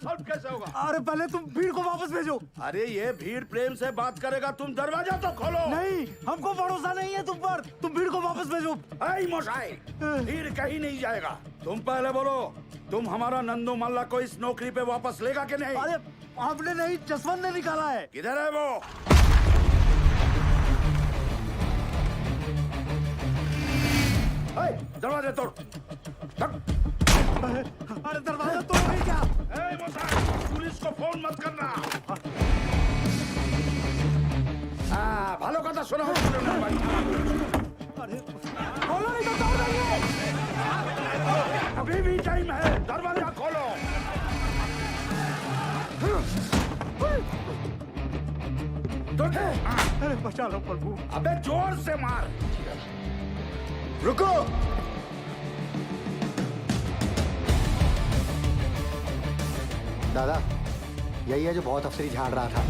Solve कैसे होगा? अरे पहले तुम भीड़ को वापस भेजो। अरे ये भीड़ प्रेम से बात करेगा, तुम दरवाजा तो खोलो। नहीं, हमको भरोसा नहीं है तुम पर। तुम भीड़ को वापस भेजो। ऐ मोशाई, भीड़ कहीं नहीं जाएगा। तुम पहले बोलो, तुम हमारा नंदू मल्ला को इस नौकरी पे वापस लेगा कि नहीं? अरे आपने नहीं, जसवंत ने निकाला है। किधर है वो? दरवाजा तोड़। अरे दरवाजा तोड़ क्या? पुलिस को फोन मत करना। भालो कथा सुना। अरे खोलो नहीं तो तोड़ देंगे। अभी भी टाइम है, दरवाजा खोलो। अरे बचा लो प्रभु। अबे जोर से मार। रुको। दादा, यही है जो बहुत अफसरी झाड़ रहा था।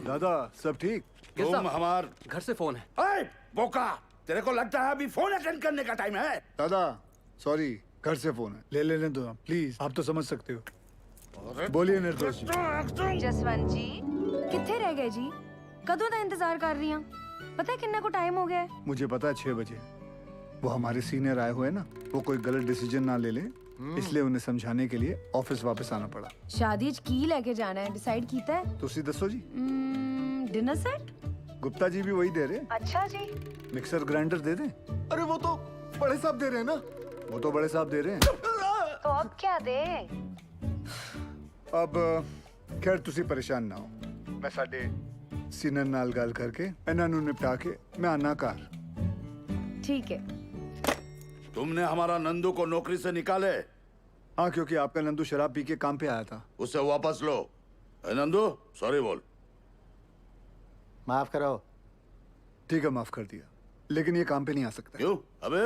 दादा सब ठीक? तुम हमार घर से फोन है। ऐ बोका, तेरे को लगता है अभी फोन अटेंड करने का टाइम है? दादा सॉरी, घर से फोन है, ले लेने दो आप प्लीज। आप तो समझ सकते हो। बोलिए निर्दोष जी। जसवंत जी किथे रह गए जी? कदों का इंतजार कर रही हूं। पता है किन्ना को टाइम हो गया है? मुझे पता है 6 बजे। वो हमारे सीनियर आए हुए ना, वो कोई गलत डिसीजन ना ले ले, इसलिए उन्हें समझाने के लिए ऑफिस वापस आना पड़ा। शादी च की लेके जाना है डिसाइड कीता है? तुसी दसो जी। Dinner set? गुप्ता जी भी वही दे रहे। अच्छा जी। मिक्सर ग्राइंडर दे दें? अरे वो तो बड़े साहब दे रहे हैं ना। वो तो बड़े साहब दे रहे हैं। तो अब क्या दे? अब खैर तुसी परेशान ना हो, मैं साडे सीनियर नाल गल करके इन्हां नूं निपटा के मैं आना घर। ठीक है। तुमने हमारा नंदू को नौकरी से निकाले? हाँ, क्योंकि आपका नंदू शराब पी के काम पे आया था। उसे वापस लो। नंदू सॉरी बोल। माफ करो। ठीक है, माफ कर दिया, लेकिन ये काम पे नहीं आ सकता। क्यों? अबे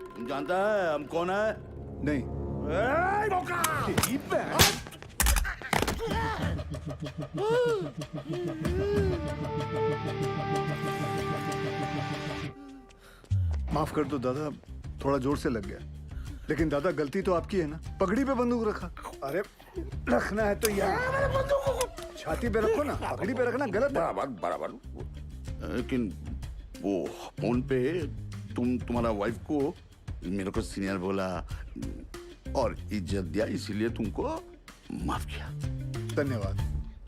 तुम जानता है हम कौन है? नहीं। ए, बोका! माफ कर दो दादा, थोड़ा जोर से लग गया। लेकिन दादा गलती तो आपकी है ना, पगड़ी पे बंदूक रखा। अरे रखना है तो यार छाती पे रखो ना, पगड़ी पे रखना गलत है। बराबर बराबर। लेकिन वो फोन पे तुम्हारा वाइफ को मेरे को सीनियर बोला और इज्जत दिया, इसीलिए तुमको माफ किया। धन्यवाद।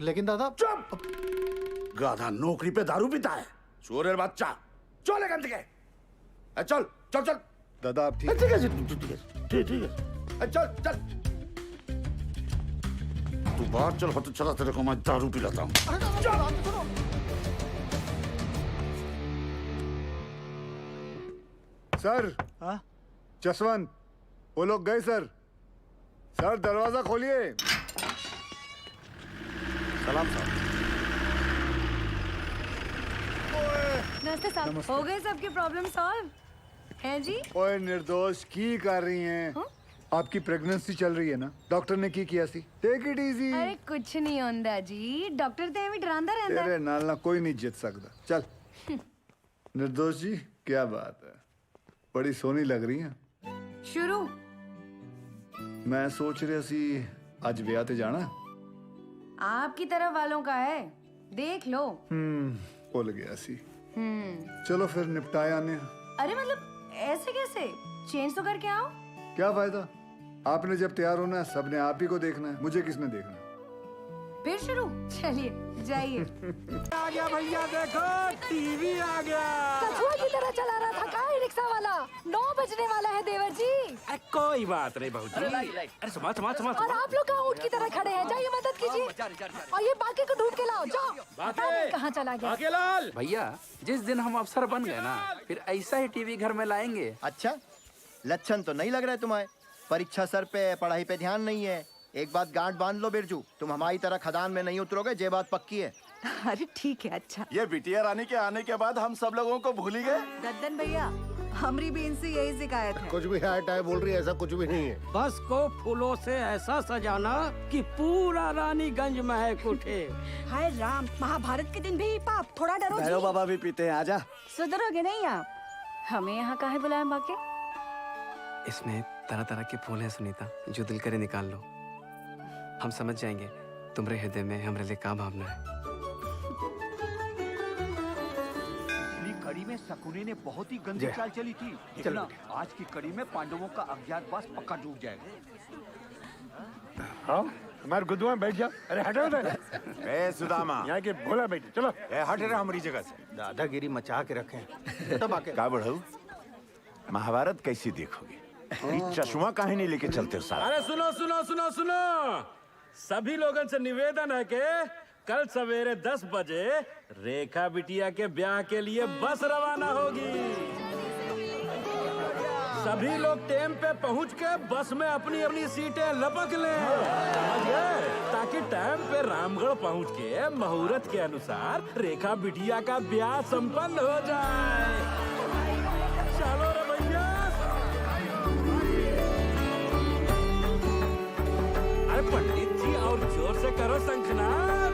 लेकिन दादा। चुप! गाधा नौकरी पे दारू पीता है, चोरेर बच्चा। चल गंद के। चल चल चल। दादा आप ठीक ठीक है ठीक है ठीक है। चल चल तू बाहर चल, तो चला तेरे को मैं दारू पिलाता हूँ। सर। हाँ? जसवंत, वो लोग गए सर। सर दरवाजा खोलिए। सलाम साहब। नमस्ते साहब। हो गए सबके प्रॉब्लम सॉल्व हैं जी? ओए निर्दोष की कर रही हैं? हाँ? आपकी प्रेगनेंसी चल रही है ना, डॉक्टर ने की किया सी। Take it easy. अरे कुछ नहीं होंदा जी, डॉक्टर ते भी डरांदा रहंदा है। तेरे नाल ना कोई नहीं जित सकता। चल। निर्दोष जी क्या बात है, बड़ी सोनी लग रही हैं। शुरू। मैं सोच रहा सी आज ब्याह ते जाना। आपकी तरफ वालों का है, देख लो। भूल गया सी। चलो फिर निपटाए आने। अरे मतलब ऐसे कैसे? चेंज तो करके आओ। क्या फायदा, आपने जब तैयार होना है सबने आप ही को देखना है, मुझे किसने देखना है? फिर शुरू। चलिए जाइए। आ गया भैया, देखो टीवी आ गया। कछुआ की तरह चला रहा था का रिक्शा वाला। 9 बजने वाला है देवर जी। कोई बात नहीं बहू जी। अरे समाज समाज समाज। और आप लोग कहाँ ऊँट की तरह खड़े हैं? जाइए मदद कीजिए। और ये बाकी को ढूंढ के लाओ, जाओ। पता नहीं कहाँ चला गया। बाकेलाल भैया, जिस दिन हम अफसर बन गए ना, फिर ऐसा ही टीवी घर में लाएंगे। अच्छा, लक्षण तो नहीं लग रहा है तुम्हारे। परीक्षा सर पे, पढ़ाई पे ध्यान नहीं है। एक बात गांठ बांध लो बिरजू, तुम हमारी तरह खदान में नहीं उतरोगे, ये बात पक्की है। अरे ठीक है। अच्छा ये बिटिया रानी के आने के बाद हम सब लोगों को भूल ही गए। गद्दन भैया, हमारी भी इनसे यही शिकायत है। कुछ भी हाय टाय बोल रही है, ऐसा कुछ भी नहीं है। बस को फूलों से ऐसा सजाना कि पूरा रानीगंज महक उठे। हाय राम, महाभारत के दिन भी पाप, थोड़ा डरो जी। बाबा भी पीते हैं, आजा। सुधरोगे नहीं आप? हमें यहाँ काहे बुलाया बाके? इसमें तरह तरह के फूल हैं सुनीता, जो दिल करे निकाल लो। हम समझ जाएंगे तुम्हारे हृदय में हमारे लिए क्या भावना है। कड़ी में शकुनी ने बहुत ही गंदी चाल चली थी। देखना, आज की कड़ी में पांडवों का अज्ञातवास पक्का डूब जाएगा। हाँ, हमारे गुद्दू में बैठ जा। अरे हटो उधर। ए सुदामा, यहाँ के भोला बैठे, चलो। ए हट रहा हमारी जगह से। दादागिरी मचा के रखे। तब आके का बढ़ाऊ? महाभारत कैसी देखोगे? ये चश्मा काहे नहीं लेके चलते हो सारा? अरे सुनो सुनो सुनो सुनो, सभी लोगों से निवेदन है कि कल सवेरे 10 बजे रेखा बिटिया के ब्याह के लिए बस रवाना होगी। सभी लोग टाइम पे पहुंच के बस में अपनी अपनी सीटें लपक लें, समझ गए? ताकि टाइम पे रामगढ़ पहुंच के मुहूर्त के अनुसार रेखा बिटिया का ब्याह संपन्न हो जाए। चलो रे भैया। अरे पंडित जी और जोर से करो शंखनाद।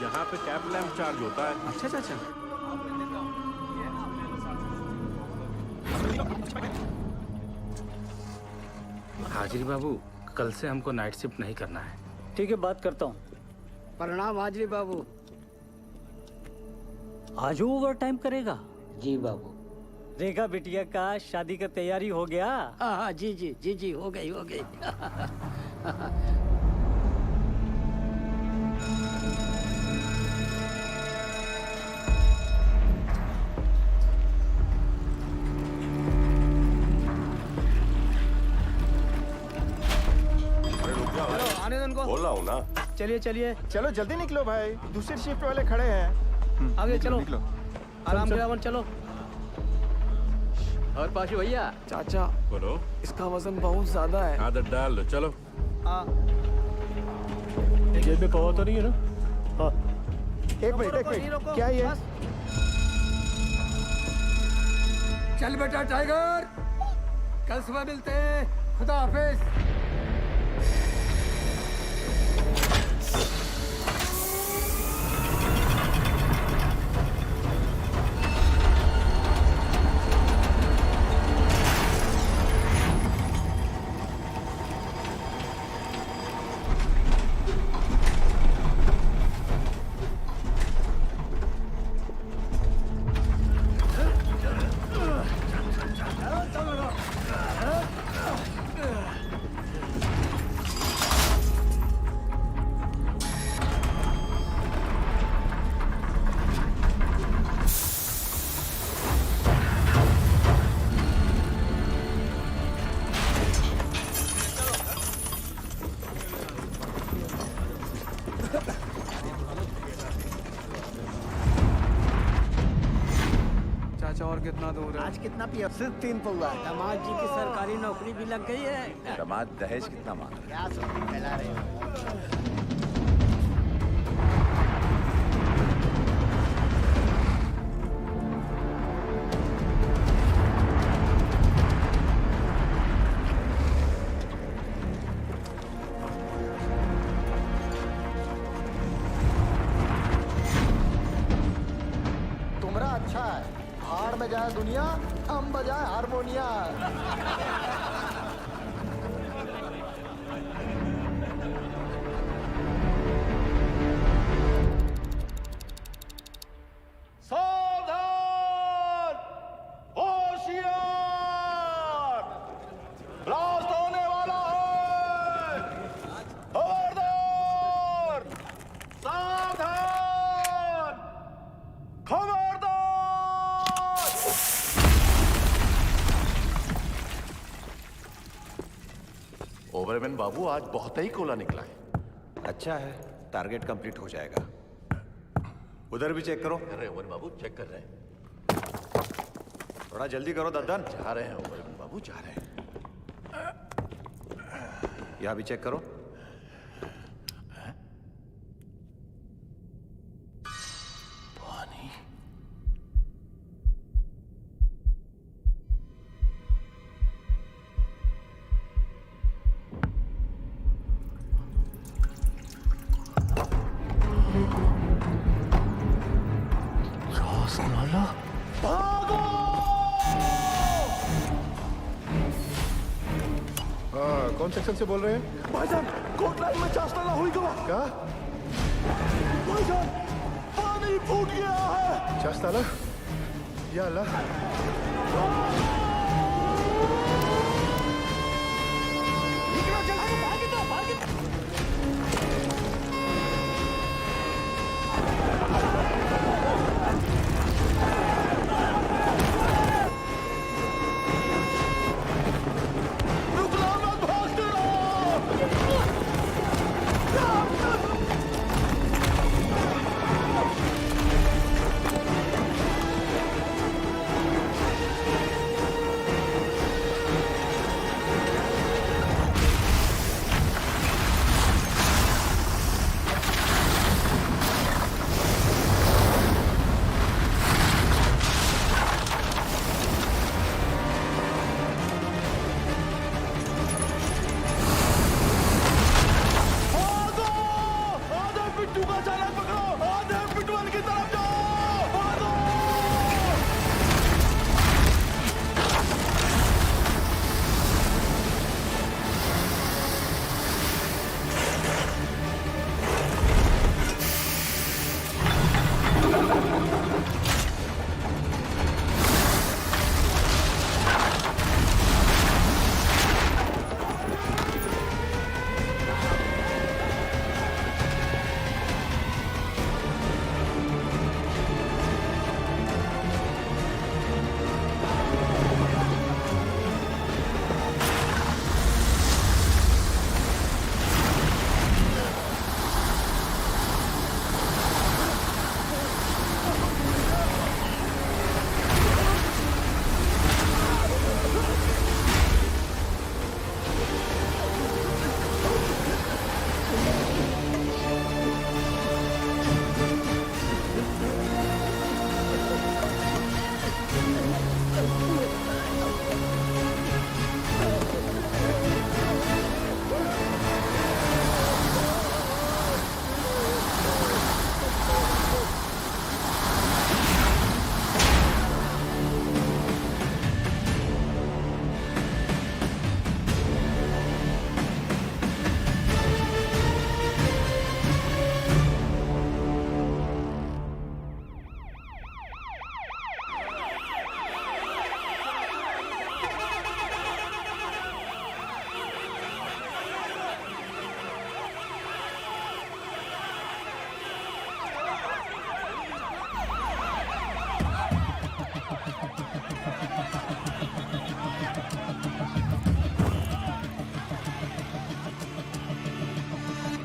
यहाँ पे कैब लैम्प चार्ज होता है। अच्छा चाचा, हाजिरी बाबू, कल से हमको नाइट शिफ्ट नहीं करना है। ठीक है, बात करता हूँ। प्रणाम हाजरी बाबू। आज ओवर टाइम करेगा? जी बाबू। रेखा बिटिया का शादी का तैयारी हो गया? हाँ जी जी जी जी, हो गई हो गई। बोला हूँ ना। चलिए चलिए, चलो जल्दी निकलो भाई, दूसरी शिफ्ट वाले खड़े हैं। आगे चलो, आराम से आराम चलो। और पाशु भैया। चाचा बोलो। इसका वजन बहुत ज्यादा है। आदत डाल लो, चलो। जेब में पवा तो नहीं है ना? हाँ। एक मिनट, क्या ये? चल बेटा टाइगर, कल सुबह मिलते हैं। खुदा हाफिज। और कितना दूर है? आज कितना पिया? सिर्फ 3 पौवा। दामाद जी की सरकारी नौकरी भी लग गई है। दामाद दहेज कितना मांग रहे? क्या सब फैला रहे हो? तुमरा अच्छा है, हार में जाए दुनिया, हम बजाए हारमोनिया। सावधान! होशियार! ब्लास्ट होने वाला है! खबरदार! सावधान! खबरदार! ओवरमैन बाबू, आज बहुत ही कोला निकला है। अच्छा है, टारगेट कंप्लीट हो जाएगा। उधर भी चेक करो। अरे ओवर बाबू, चेक कर रहे हैं। थोड़ा जल्दी करो दद्दन। जा रहे हैं ऊपर बाबू, जा रहे हैं। यहाँ भी चेक करो। हाँ, कौन सेक्शन से बोल रहे हैं? भाईजान कोट लाइन में चास्ताना हुई गवा। क्या? भाईजान पानी फूट गया है। चास्ताना? या अल्लाह।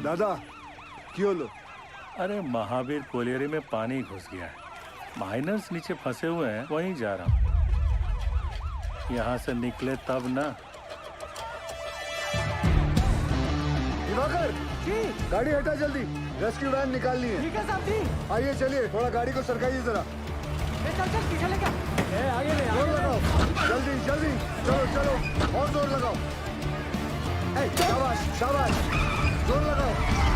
दादा क्यों लो? अरे महावीर कोलियरी में पानी घुस गया है। माइनर्स नीचे फंसे हुए हैं, वहीं जा रहा हूँ। यहाँ से निकले तब ना। दिवाकर जी, गाड़ी हटा जल्दी, रेस्क्यू वैन निकालनी है। ठीक है साहब जी। आइए चलिए, थोड़ा गाड़ी को सरकाइए जरा। चल पीछे ले क्या? आगे ले जोर लगाओ, जल्दी जल्दी, चलो चलो, और जोर लगाओ। शाबाश शाबाश, जोर लगाओ,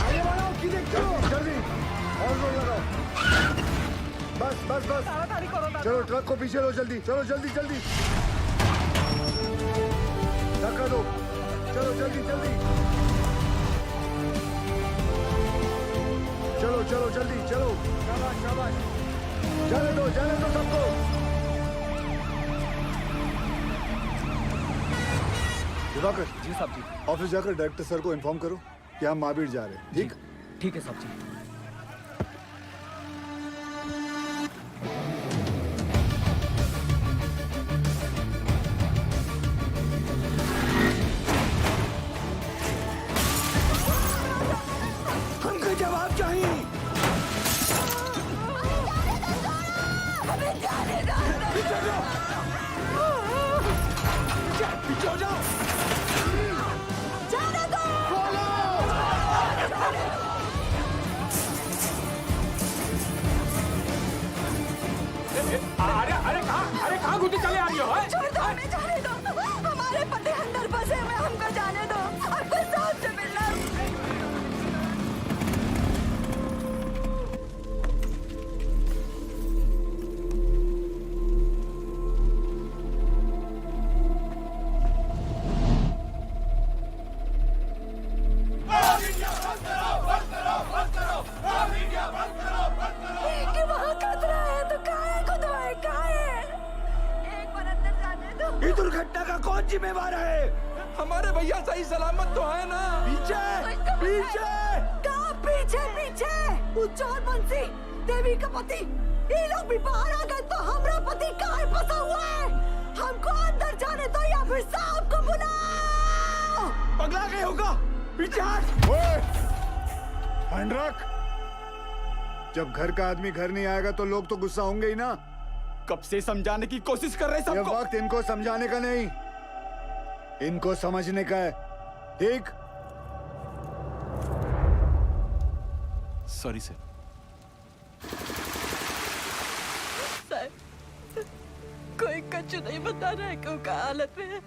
आगे बढ़ाओ, चलो जल्दी, और जोर लगाओ। बस बस बस, चलो ट्रक को पीछे लो जल्दी, चलो जल्दी जल्दी, धक्का दो, चलो जल्दी जल्दी, चलो चलो जल्दी चलो, शाबाश शाबाश, जाने दो सबको। दिवाकर जी साहब जी। ऑफिस जाकर डायरेक्टर सर को इन्फॉर्म करो कि हम महावीर जा रहे हैं। ठीक? ठीक है साहब जी। हमको जवाब चाहिए। हमें जाने दो। अरे कहाँ घुटी चले आ रही हो? छोड़ दो, हमें जाने दो। हमारे पति अंदर फंसे हुए, हमको जाने दो। हमको साहब से मिलना। कि वहाँ खतरा है तो कहाँ है खुदवाए, कहाँ है? एक बार अंदर जाने दो। ये दुर्घटना का कौन जिम्मेवार है? हमारे भैया सही सलामत तो है ना? पीछे पीछे कहाँ पीछे पीछे? वो चोर बंसी, देवी का पति, ये लोग भी बाहर आ गए तो हमारा पति कहाँ फंसा हुआ है? हमको अंदर जाने दो या फिर साहब को बुलाओ। पगला गए होगा। पीछे हट। हैंड रख। जब घर का आदमी घर नहीं आएगा तो लोग तो गुस्सा होंगे ही ना। कब से समझाने की कोशिश कर रहे ये सबको। वक्त इनको समझाने का नहीं, इनको समझने का है। ठीक? Sorry sir. कोई कच्चू नहीं बता रहा है क्यों का हालत में है।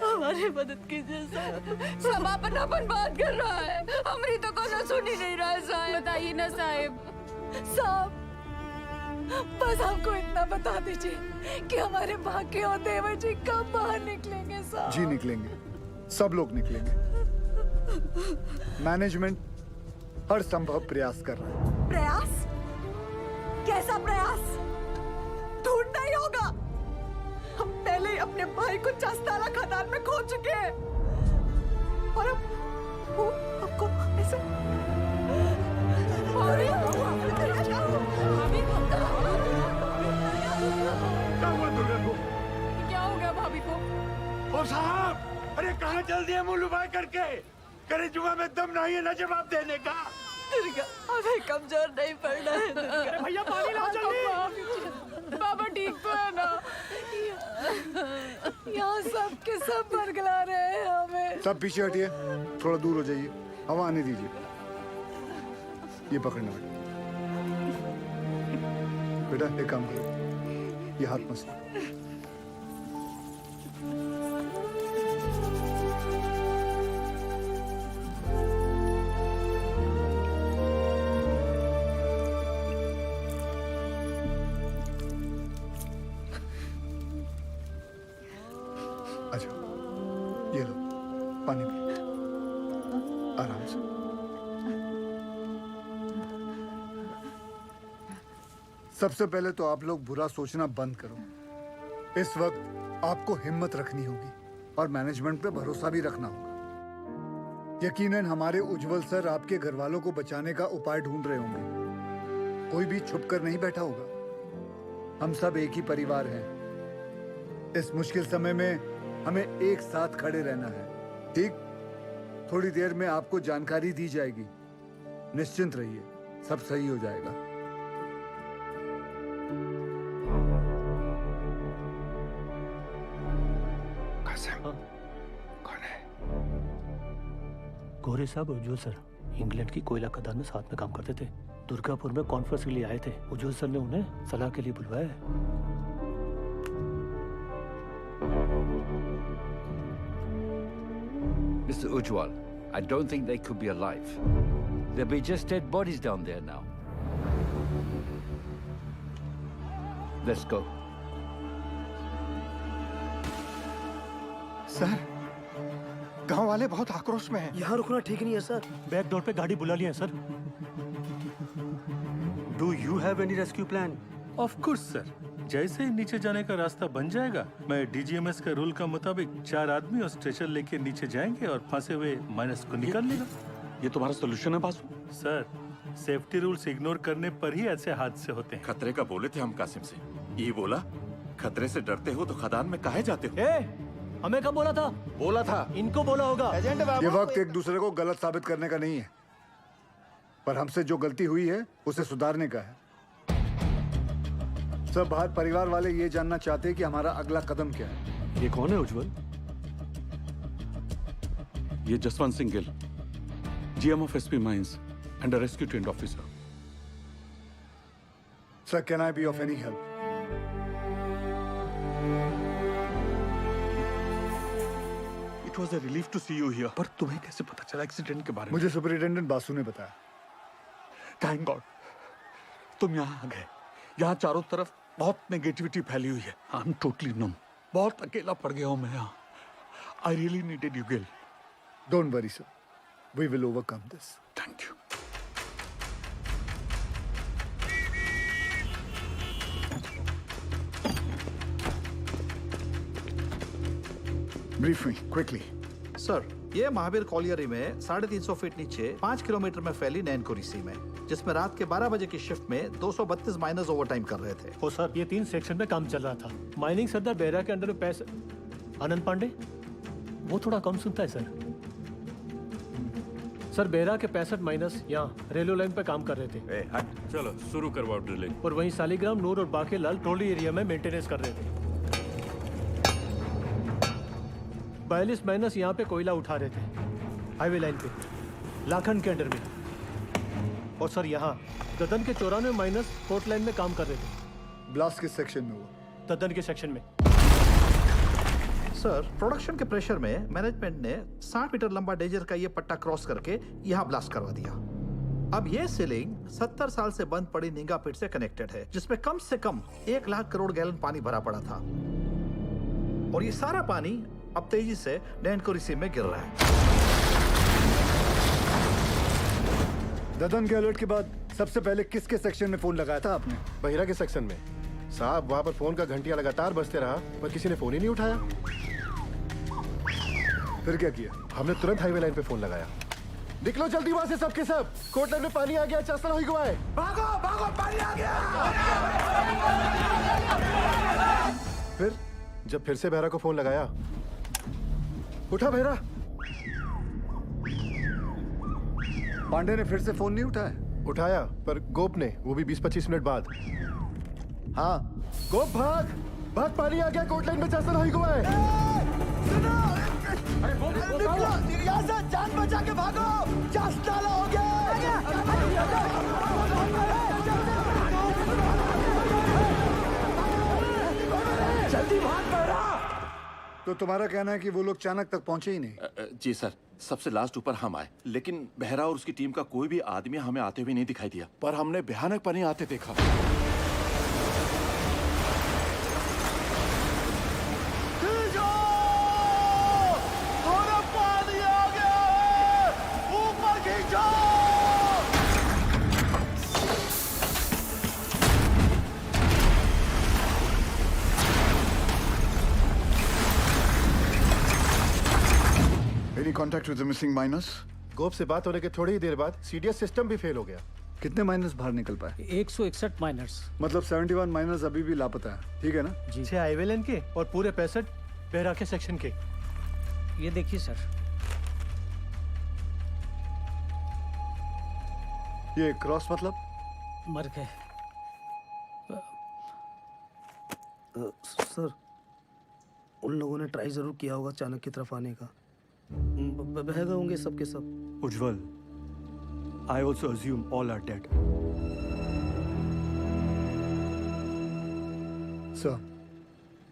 हमारी मदद कीजिए साहब। सब अपन बात कर रहा है, हमारी तो कोई सुन ही नहीं रहा है साहब। बताइए ना साहब। साहब बस हमको इतना बता दीजिए कि हमारे भाग्य और देवर जी कब बाहर निकलेंगे साहब। जी निकलेंगे, सब लोग निकलेंगे। मैनेजमेंट हर संभव प्रयास कर रहा है। प्रयास? कैसा प्रयास? ढूंढना ही होगा। हम पहले ही अपने भाई को चस्ताला खदान में खो चुके हैं और अब वो हमको ऐसे क्या हो गया भाभी को? ओ साहब, अरे कहाँ चल दिए मुंह लुभाए करके? करे जुआ में दम नहीं है ना जवाब देने का। दुर्गा हमें कमजोर नहीं पड़ना है दुर्गा। भैया पानी लाओ जल्दी। बाबा ठीक तो है ना? यहाँ सब के सब बरगला रहे हैं हमें। सब पीछे हटिए, थोड़ा दूर हो जाइए, हवा आने दीजिए। ये पकड़ना बेटा, एक काम करो, ये हाथ मत लो। अच्छा, ये लो पानी पिए, आराम से। सबसे पहले तो आप लोग बुरा सोचना बंद करो। इस वक्त आपको हिम्मत रखनी होगी और मैनेजमेंट पे भरोसा भी रखना होगा। यकीनन हमारे उज्जवल सर आपके घर वालों को बचाने का उपाय ढूंढ रहे होंगे। कोई भी छुप कर नहीं बैठा होगा। हम सब एक ही परिवार हैं। इस मुश्किल समय में हमें एक साथ खड़े रहना है। ठीक? थोड़ी देर में आपको जानकारी दी जाएगी। निश्चिंत रहिए, सब सही हो जाएगा। कौन है? गोरे साहब उज्जवल सर इंग्लैंड की कोयला खदान में साथ में काम करते थे। दुर्गापुर में कॉन्फ्रेंस के लिए आए थे। उज्जवल सर ने उन्हें सलाह के लिए बुलवाया है। Mr. Ujwal, I don't think they could be alive. They'll be just dead bodies down there now. Let's go. Sir, गांव वाले बहुत आक्रोश में हैं। यहाँ रुकना ठीक नहीं है सर। बैक डोर पे गाड़ी बुला लिया है sir. Do you have any rescue plan? Of course sir, जैसे ही नीचे जाने का रास्ता बन जाएगा, मैं डीजीएमएस के रूल का मुताबिक 4 आदमी और स्ट्रेचर लेके नीचे जाएंगे और फंसे हुए माइनस को निकाल लेगा। ये तुम्हारा सोल्यूशन है Basu? Sir, safety rules ignore करने पर ही ऐसे हादसे होते हैं। खतरे का बोले थे हम कासिम से। ये बोला खतरे से डरते हो तो खदान में काहे जाते हो? हमें कब बोला था? बोला था। इनको बोला होगा। ये वक्त एक दूसरे को गलत साबित करने का नहीं है, पर हमसे जो गलती हुई है उसे सुधारने का है। सब बाहर परिवार वाले ये जानना चाहते हैं कि हमारा अगला कदम क्या है। ये कौन है उज्जवल? ये Jaswant Singh Gill, GM of SP mines and rescue trained officer. Sir, can I be of any help? It was a relief to see you here. पर तुम्हें कैसे पता चला एक्सीडेंट के बारे में? मुझे सुपरिटेंडेंट बासु ने बताया। थैंक गॉड तुम यहाँ आ गए। यहाँ चारों तरफ बहुत नेगेटिविटी फैली हुई है। I am totally numb. बहुत अकेला पड़ गया हूँ मैं यहाँ। I really needed you Gill. Don't worry sir, we will overcome this. Thank you. Brief me quickly. Sir, ये महावीर कॉलियरी में 350 फीट नीचे 5 किलोमीटर में फैली नैनकोरी सी में, जिसमें रात के 12 बजे की शिफ्ट में 232 माइनर्स ओवरटाइम कर रहे थे। ओ सर, ये 3 सेक्शन में काम चल रहा था। माइनिंग सरदार बेहरा के अंडर में पैसे आनंद पांडे, वो थोड़ा कम सुनता है सर। सर, बेहरा के 65 माइनस यहाँ रेलवे लाइन पे काम कर रहे थे। चलो शुरू करवाओ ड्रिलिंग। और वहीं सालीग्राम, नूर और बाकी लाल ट्रोली एरिया में मेंटेनेंस कर रहे थे। 42 माइनस यहाँ पे कोयला उठा रहे थे हाईवे लाइन पे, लाखन के अंडर में। और सर, यहाँ ददन के 94 माइनस कोर्ट लाइन में काम कर रहे थे। ब्लास्ट किस सेक्शन में हुआ? ददन के सेक्शन में। सर, प्रोडक्शन के प्रेशर में मैनेजमेंट ने 60 मीटर लंबा डेजर का ये पट्टा क्रॉस करके यहाँ ब्लास्ट करवा दिया। अब ये सीलिंग 70 साल से बंद पड़ी निंगा पिट से कनेक्टेड है, जिसमें कम से कम 1 लाख करोड़ गैलन पानी भरा पड़ा था। और ये सारा पानी अब तेजी से नैनकोरी सी में गिर रहा है। ददन के अलर्ट के बाद सबसे पहले किसके सेक्शन में फोन लगाया था आपने? बहिरा के सेक्शन में साहब। वहाँ पर फोन का घंटिया लगातार बजते रहा पर किसी ने फोन ही नहीं उठाया। फिर क्या किया? हमने तुरंत हाईवे लाइन पे फोन लगाया। निकलो जल्दी वहाँ से सबके सब। कोर्ट लाइन में पानी आ गया, चासल हो गया है। भागो भागो, पानी आ गया। फिर जब फिर से बहरा को फोन लगाया, उठा बहरा। पांडे ने फिर से फोन नहीं उठाया? उठाया पर गोप ने, वो भी 20-25 मिनट बाद। हाँ, गोप भाग भाग, पानी आ गया, कोर्ट लाइन में चासल हो गया है। यहाँ से जान बचा के भागो, चास्ताला हो गया। जल्दी भाग बहरा। तो तुम्हारा कहना है कि वो लोग चाणक तक पहुंचे ही नहीं? जी सर, सबसे लास्ट ऊपर हम आए, लेकिन बहरा और उसकी टीम का कोई भी आदमी हमें आते हुए नहीं दिखाई दिया। पर हमने भयानक पानी आते देखा। पानी आ गया है, ऊपर खींचो। Any contact with the missing miners? गोप से बात होने के थोड़ी ही देर बाद सीडीएस सिस्टम भी फेल हो गया। कितने माइनर्स बाहर निकल पाए? 161 माइनर्स। मतलब 71 माइनर्स अभी भी लापता है, ठीक है ना? जी। 6 हाईवे लाइन के और पूरे 65 बेहरा के सेक्शन के। ये देखिए सर। ये क्रॉस मतलब? मर गए सर। उन लोगों ने ट्राई जरूर किया होगा चाणक की तरफ आने का। बह गए होंगे सबके सब। उज्जवल, I also assume all are dead. Sir,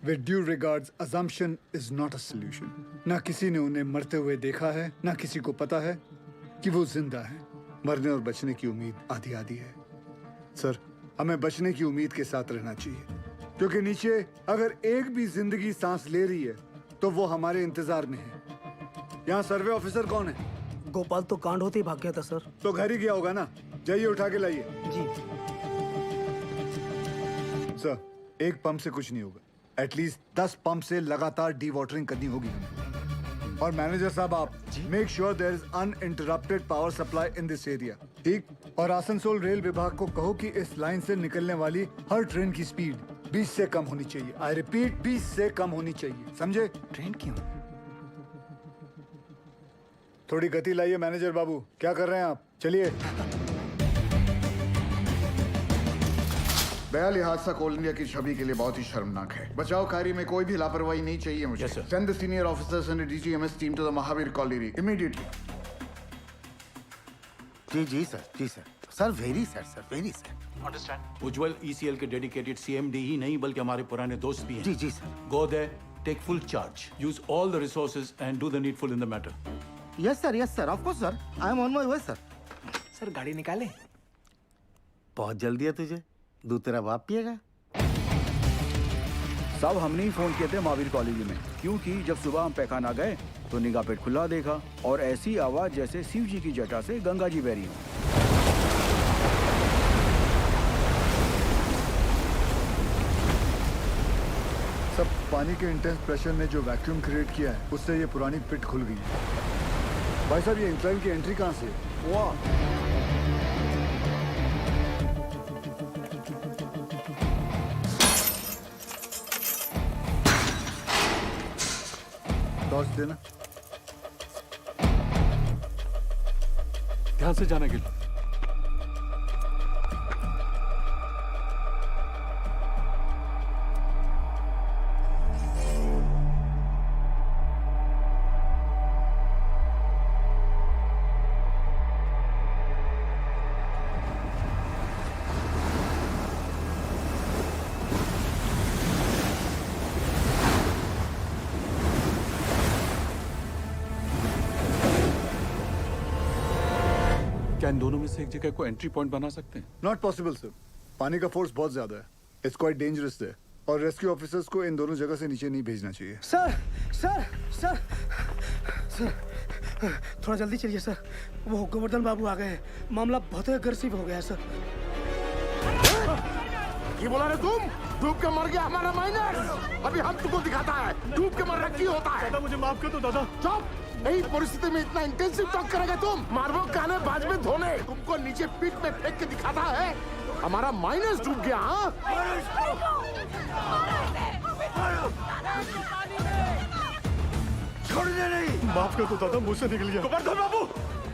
with due regards, assumption is not a solution. ना किसी ने उन्हें मरते हुए देखा है, ना किसी को पता है कि वो जिंदा है। मरने और बचने की उम्मीद आधी आधी है। सर, हमें बचने की उम्मीद के साथ रहना चाहिए, क्योंकि नीचे अगर एक भी जिंदगी सांस ले रही है तो वो हमारे इंतजार में है। यहाँ सर्वे ऑफिसर कौन है? गोपाल तो कांड होते ही भाग गया था सर। तो घर ही गया होगा ना? जाइए उठा के लाइए। जी। सर, एक पंप से कुछ नहीं होगा। एटलीस्ट 10 पंप से लगातार डी वाटरिंग करनी होगी हमें। और मैनेजर साहब, आप make sure there is uninterrupted power supply in this area, ठीक? और आसनसोल रेल विभाग को कहो कि इस लाइन से निकलने वाली हर ट्रेन की स्पीड 20 से कम होनी चाहिए। आई रिपीट, 20 से कम होनी चाहिए, समझे? ट्रेन क्यों? थोड़ी गति लाइए मैनेजर बाबू। क्या कर रहे हैं आप? चलिए। बयाली हादसा कोल इंडिया की छवि के लिए बहुत ही शर्मनाक है। बचाव कार्य में कोई भी लापरवाही नहीं चाहिए मुझे। Send the senior officers and DGMS team to the Mahavir colony immediately. जी जी सर, जी sir. Sir very sir, very sir. Understand. Ujjwal ECL के डेडिकेटेड सीएमडी ही नहीं बल्कि हमारे पुराने दोस्त भी हैं। जी जी sir. Go there, take full charge. Use all the resources and do the needful in the matter. Yes sir of course sir I am on my way sir. Sir गाड़ी निकाले। बहुत जल्दी है तुझे, दूध तेरा बाप पिएगा। सब हमने ही फोन किए थे महावीर कॉलेज में, क्योंकि जब सुबह हम पैखाना गए तो निगाह पेट खुला देखा और ऐसी आवाज जैसे शिव जी की जटा से गंगा जी बह रही हो। सब पानी के इंटेंस प्रेशर ने जो वैक्यूम क्रिएट किया है उससे ये पुरानी पिट खुल गई है। भाई साहब ये इंक्लाइन की एंट्री कहाँ से है? वाह, टॉर्च देना। ध्यान से जाना गिल। क्या इन दोनों में से एक जगह को एंट्री पॉइंट बना सकते हैं? नॉट पॉसिबल सर, पानी का फोर्स बहुत ज्यादा है, इट्स क्वाइट डेंजरस है और रेस्क्यू ऑफिसर्स को इन दोनों जगह से नीचे नहीं भेजना चाहिए। सर सर सर सर थोड़ा जल्दी चलिए सर, वो गोवर्धन बाबू आ गए हैं, मामला बहुत अग्रेसिव हो गया है सर। ये बोला रे तुम, डूब के मर गया हमारा माइनर। अभी हम तुमको दिखाता है डूब के मरना क्यों होता है। दादा मुझे माफ कर दो दादा। चुप, यही परिस्थिति में इतना इंटेंसिव टॉक करेगा तुम? मारबो काने बाज में धोने, तुमको नीचे पीठ में फेंक के दिखाता है हमारा माइनस डूब गया। हाँ छोड़ने नहीं। माफ कर दो दादा, मुझसे निकल गया। गोवर्धन बाबू,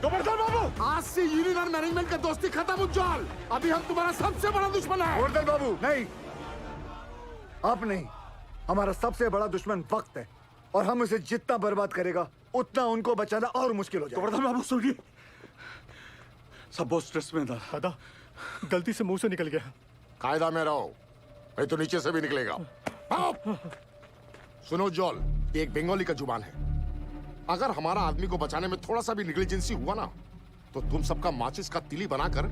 गोवर्धन बाबू, आज से यूनियन और मैनेजमेंट का दोस्ती खत्म उज्जवल। अभी हम तुम्हारा सबसे बड़ा दुश्मन है। गोवर्धन बाबू नहीं, आप नहीं, हमारा सबसे बड़ा दुश्मन वक्त है और हम उसे जितना बर्बाद करेगा उतना उनको बचाना और मुश्किल हो जाएगा। गोवर्धन बाबू सुनिए, सब बहुत स्ट्रेस में था। दादा गलती से मुंह से निकल गया। कायदा में रहो, नहीं तो नीचे से भी निकलेगा। आओ। सुनो जॉल, ये एक बंगाली का जुबान है। अगर हमारा आदमी को बचाने में थोड़ा सा भी निग्लिजेंसी हुआ ना तो तुम सबका माचिस का तिली बनाकर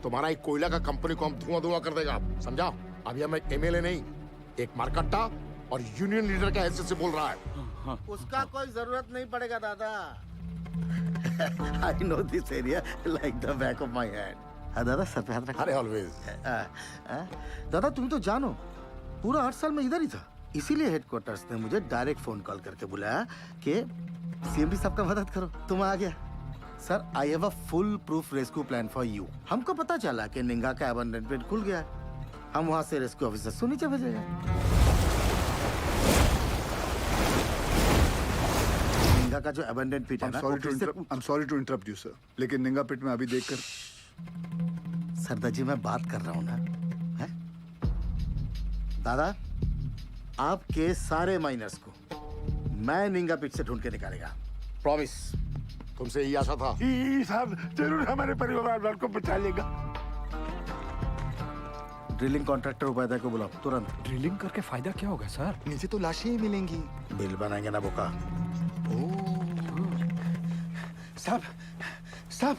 तुम्हारा एक कोयला का कंपनी को हम धुआं धुआं कर देगा, समझा? अभी हम एक एमएलए नहीं, एक मारकट्टा और यूनियन लीडर के हैसियत से बोल रहा है। उसका कोई जरूरत नहीं पड़ेगा दादा। I know this area like the back of my hand. हाँ दादा, सर पे हाथ रखो। अरे ऑलवेज। दादा तुम तो जानो, पूरा 8 साल में इधर ही था, इसीलिए हेडक्वार्टर्स ने मुझे डायरेक्ट फोन कॉल करके बुलाया कि सीएमडी साहब का मदद करो। तुम आ गया sir. I have a full proof rescue plan for you. हमको पता चला कि निंगा का अबंडनमेंट खुल गया, हम वहां से रेस्क्यू ऑफिसर को नीचे भेजेगा। निंगा का जो अबंडन पिट है ना, I'm sorry to interrupt you sir, लेकिन निंगा पिट में अभी देखकर। सरदार जी मैं बात कर रहा हूँ ना, है? दादा आपके सारे माइनर्स को मैं निंगा पिट से ढूंढ के निकालेगा, प्रॉमिस। तुमसे यही आशा था। साहब जरूर हमारे परिवार वालों को बचा लेगा। ड्रिलिंग कॉन्ट्रैक्टर उपाध्याय को बुलाओ तुरंत। ड्रिलिंग करके फायदा क्या होगा सर? नीचे तो लाशें ही मिलेंगी। बिल बनाएंगे ना बोका। साहब साहब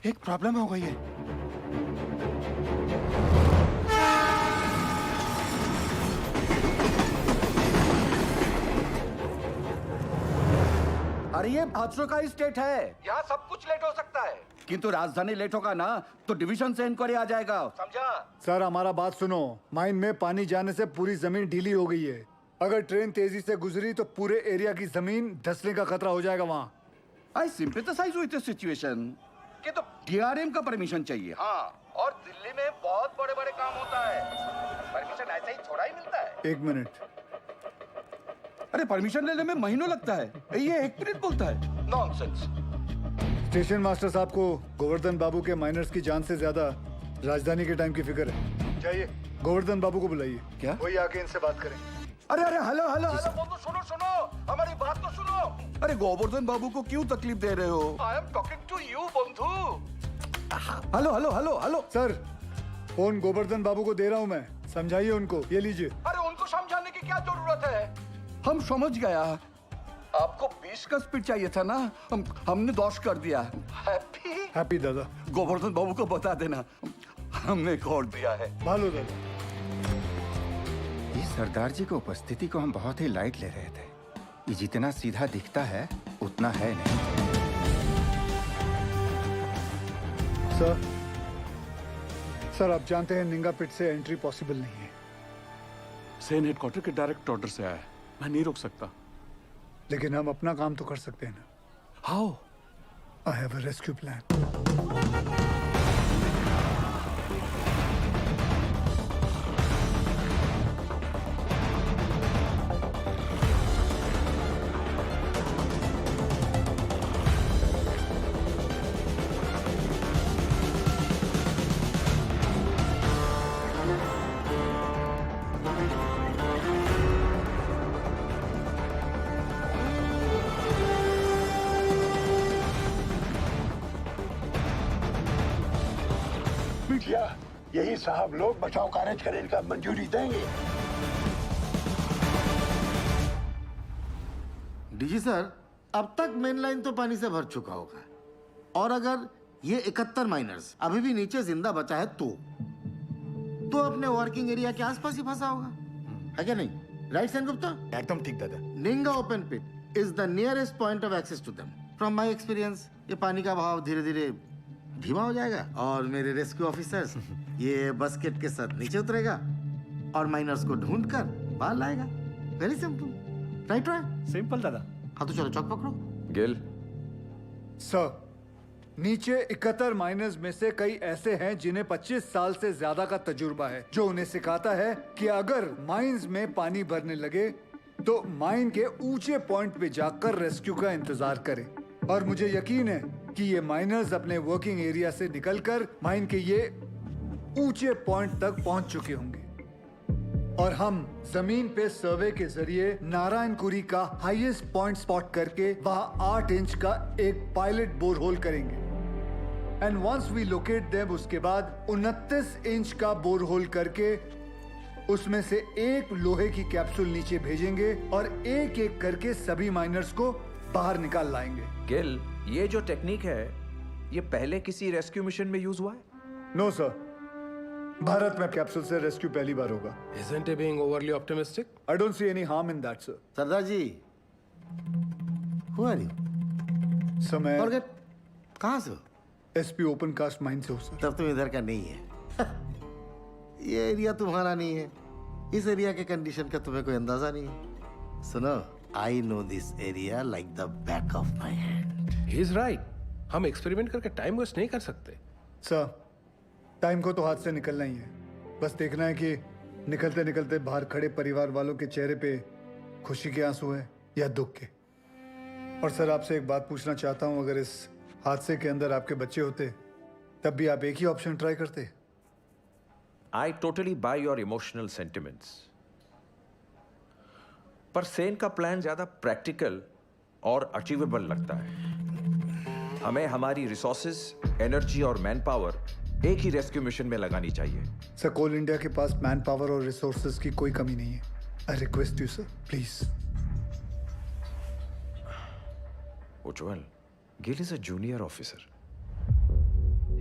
एक प्रॉब्लम हो गई है। अरे ये हादसों का ही स्टेट है, यहाँ सब कुछ लेट हो सकता है, किंतु राजधानी लेट होगा ना तो डिवीजन से इंक्वायरी आ जाएगा, समझा? सर हमारा बात सुनो, माइन में पानी जाने से पूरी जमीन ढीली हो गई है। अगर ट्रेन तेजी से गुजरी तो पूरे एरिया की जमीन धंसने का खतरा हो जाएगा वहाँ। आई सिंपैथाइज विद द सिचुएशन कि तो डीआरएम का परमिशन चाहिए। हाँ, और दिल्ली में बहुत बड़े बड़े काम होता है, परमिशन ऐसे ही थोड़ा ही मिलता है। 1 मिनट। अरे परमिशन लेने में महीनों लगता है, ये 1 मिनट बोलता है, नॉनसेंस। स्टेशन मास्टर साहब को गोवर्धन बाबू के माइनर्स की जान से ज्यादा राजधानी के टाइम की फिक्र है। जाइए गोवर्धन बाबू को बुलाइए। क्या? वही आके इनसे बात करें। अरे अरे हेलो हेलो हेलो बंधु, सुनो सुनो, हमारी बात तो सुनो। अरे गोवर्धन बाबू को क्यों तकलीफ दे रहे हो? I am talking to you बंधु। Hello hello hello hello sir, phone Govardhan Babu को दे रहा हूँ मैं, समझाइए उनको। ये लीजिए। अरे उनको समझाने की क्या जरूरत है? हम समझ गया। आपको 20 का स्पीड चाहिए था ना, हमने 10 कर दिया। हैप्पी हैप्पी दादा। गोवर्धन बाबू को बता देना हमने खोल दिया है। भालो दादा। इस सरदार जी की उपस्थिति को हम बहुत ही लाइट ले रहे थे। ये जितना सीधा दिखता है उतना है नहीं। सर आप जानते हैं निंगा पिट से एंट्री पॉसिबल नहीं है। सेन हेडक्वार्टर के डायरेक्ट ऑर्डर से आया है, मैं नहीं रोक सकता। लेकिन हम अपना काम तो कर सकते हैं ना। How? I have a rescue plan. बिटिया, यही साहब लोग बचाव कार्य करने का मंजूरी देंगे। डीजी सर, अब तक मेन लाइन तो पानी से भर चुका होगा, और अगर ये 71 माइनर्स अभी भी नीचे जिंदा बचा है तो अपने वर्किंग एरिया के आसपास ही फंसा होगा, है क्या नहीं? राइट सेन गुप्ता? एकदम ठीक दादा। Ninga open pit is the nearest point of access to them. From my experience ये पानी का बहाव धीरे धीरे धीमा हो जाएगा और मेरे रेस्क्यू ऑफिसर्स ये बस्केट के साथ नीचे उतरेगा और माइनर्स को ढूंढकर बाहर लाएगा। Very simple, right? सिंपल दादा। हाँ तो चलो चौक पकड़ो। गिल सर, नीचे 71 माइनर्स में से कई ऐसे हैं जिन्हें 25 साल से ज्यादा का तजुर्बा है, जो उन्हें सिखाता है कि अगर माइंस में पानी भरने लगे तो माइन के ऊंचे पॉइंट पे जाकर रेस्क्यू का इंतजार करें। और मुझे यकीन है कि ये माइनर्स अपने वर्किंग एरिया से निकलकर माइन के ये ऊंचे पॉइंट तक पहुंच चुके होंगे और हम जमीन पे सर्वे के जरिए नारायणकुरी का हाईएस्ट पॉइंट स्पॉट करके वहां 8 इंच का एक पायलट बोरहोल करेंगे। And once we locate them, उसके बाद 29 इंच का बोरहोल करके उसमें से एक लोहे की कैप्सूल नीचे भेजेंगे और एक एक करके सभी माइनर्स को बाहर निकाल लाएंगे। गिल, ये जो टेक्निक है ये पहले किसी रेस्क्यू मिशन में यूज हुआ है? नो सर, भारत में कैप्सूल से रेस्क्यू पहली बार होगा। Isn't he being overly optimistic? I don't see any harm in that, sir. सरदार जी, who are you? सर मैं Forget, कहाँ से हो? एसपी ओपन कास्ट माइन से हो सर। तब तुम इधर का नहीं है। ये एरिया तुम्हारा नहीं है। इस एरिया के कंडीशन का तुम्हें कोई अंदाजा नहीं है। सुनो, I know this area like the back of my hand. He is right. हम एक्सपेरिमेंट करके टाइम वेस्ट नहीं कर सकते। सर, टाइम को तो हाथ से निकलना ही है। बस देखना है कि निकलते निकलते बाहर खड़े परिवार वालों के चेहरे पे खुशी के आंसू है या दुख के। और सर आपसे एक बात पूछना चाहता हूँ, अगर इस हादसे के अंदर आपके बच्चे होते तब भी आप एक ही ऑप्शन ट्राई करते? I totally buy your emotional sentiments. पर सेन का प्लान ज्यादा प्रैक्टिकल और अचीवेबल लगता है। हमें हमारी रिसोर्सेज, एनर्जी और मैन पावर एक ही रेस्क्यू मिशन में लगानी चाहिए। सर, कोल इंडिया के पास मैन पावर और रिसोर्सेज की कोई कमी नहीं है। I request you sir, please. Ujjwal, Gill is a junior officer.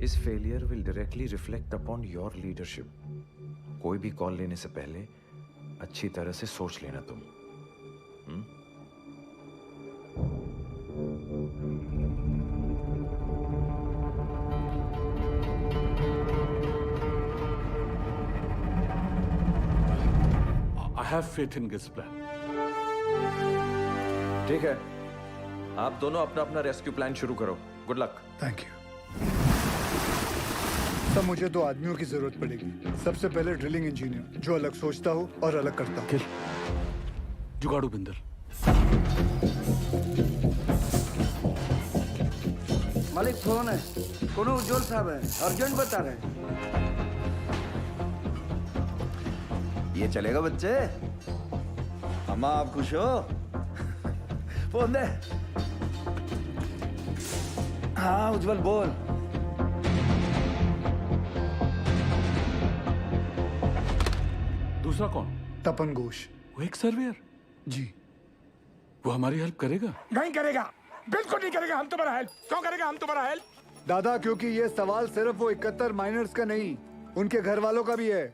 His failure will directly reflect upon your leadership. कोई भी कॉल लेने से पहले अच्छी तरह से सोच लेना तुम। I have faith in this plan. ठीक है, आप दोनों अपना अपना रेस्क्यू प्लान शुरू करो। Good luck. Thank you. सब मुझे 2 आदमियों की जरूरत पड़ेगी। सबसे पहले ड्रिलिंग इंजीनियर, जो अलग सोचता हो और अलग करता हो। जुगाड़ू बिंदर। मालिक फोन है, कोनो उज्जवल साहब है, अर्जेंट बता रहे हैं। ये चलेगा बच्चे? अम्मा आप खुश हो? फोन दे। हाँ उज्जवल बोल। दूसरा कौन? तपन घोष। वो एक सर्वेयर। जी। वो हमारी हेल्प करेगा? नहीं करेगा, बिल्कुल नहीं करेगा। हम तुम्हारा हेल्प क्यों करेगा? हम तुम्हारा हेल्प दादा, क्योंकि ये सवाल सिर्फ वो 71 माइनर्स का नहीं, उनके घर वालों का भी है।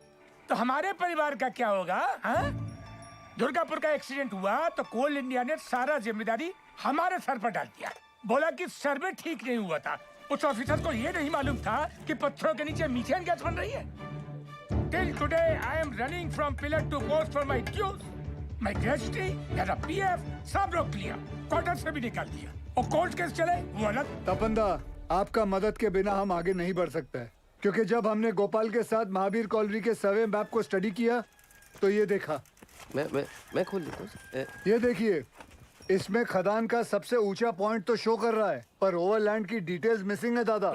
तो हमारे परिवार का क्या होगा? दुर्गापुर का एक्सीडेंट हुआ तो कोल इंडिया ने सारा जिम्मेदारी हमारे सर पर डाल दिया। बोला कि सर्वे ठीक नहीं हुआ था। उस ऑफिसर को ये नहीं मालूम था कि पत्थरों के नीचे मीथेन गैस बन रही है। Till today I am running from pillar to post for my dues. My gratuity, मेरा पीएफ सब रोक लिया, क्वार्टर से भी निकाल दिया। और कोर्ट केस चले वो अलग। तपंदा, आपका मदद के बिना हम आगे नहीं बढ़ सकते हैं, क्योंकि जब हमने गोपाल के साथ महावीर कॉलोनी के सर्वे मैप को स्टडी किया तो ये देखा। मैं खोल देता हूँ। ये देखिए, इसमें खदान का सबसे ऊंचा पॉइंट तो शो कर रहा है, पर ओवरलैंड की डिटेल्स मिसिंग है दादा।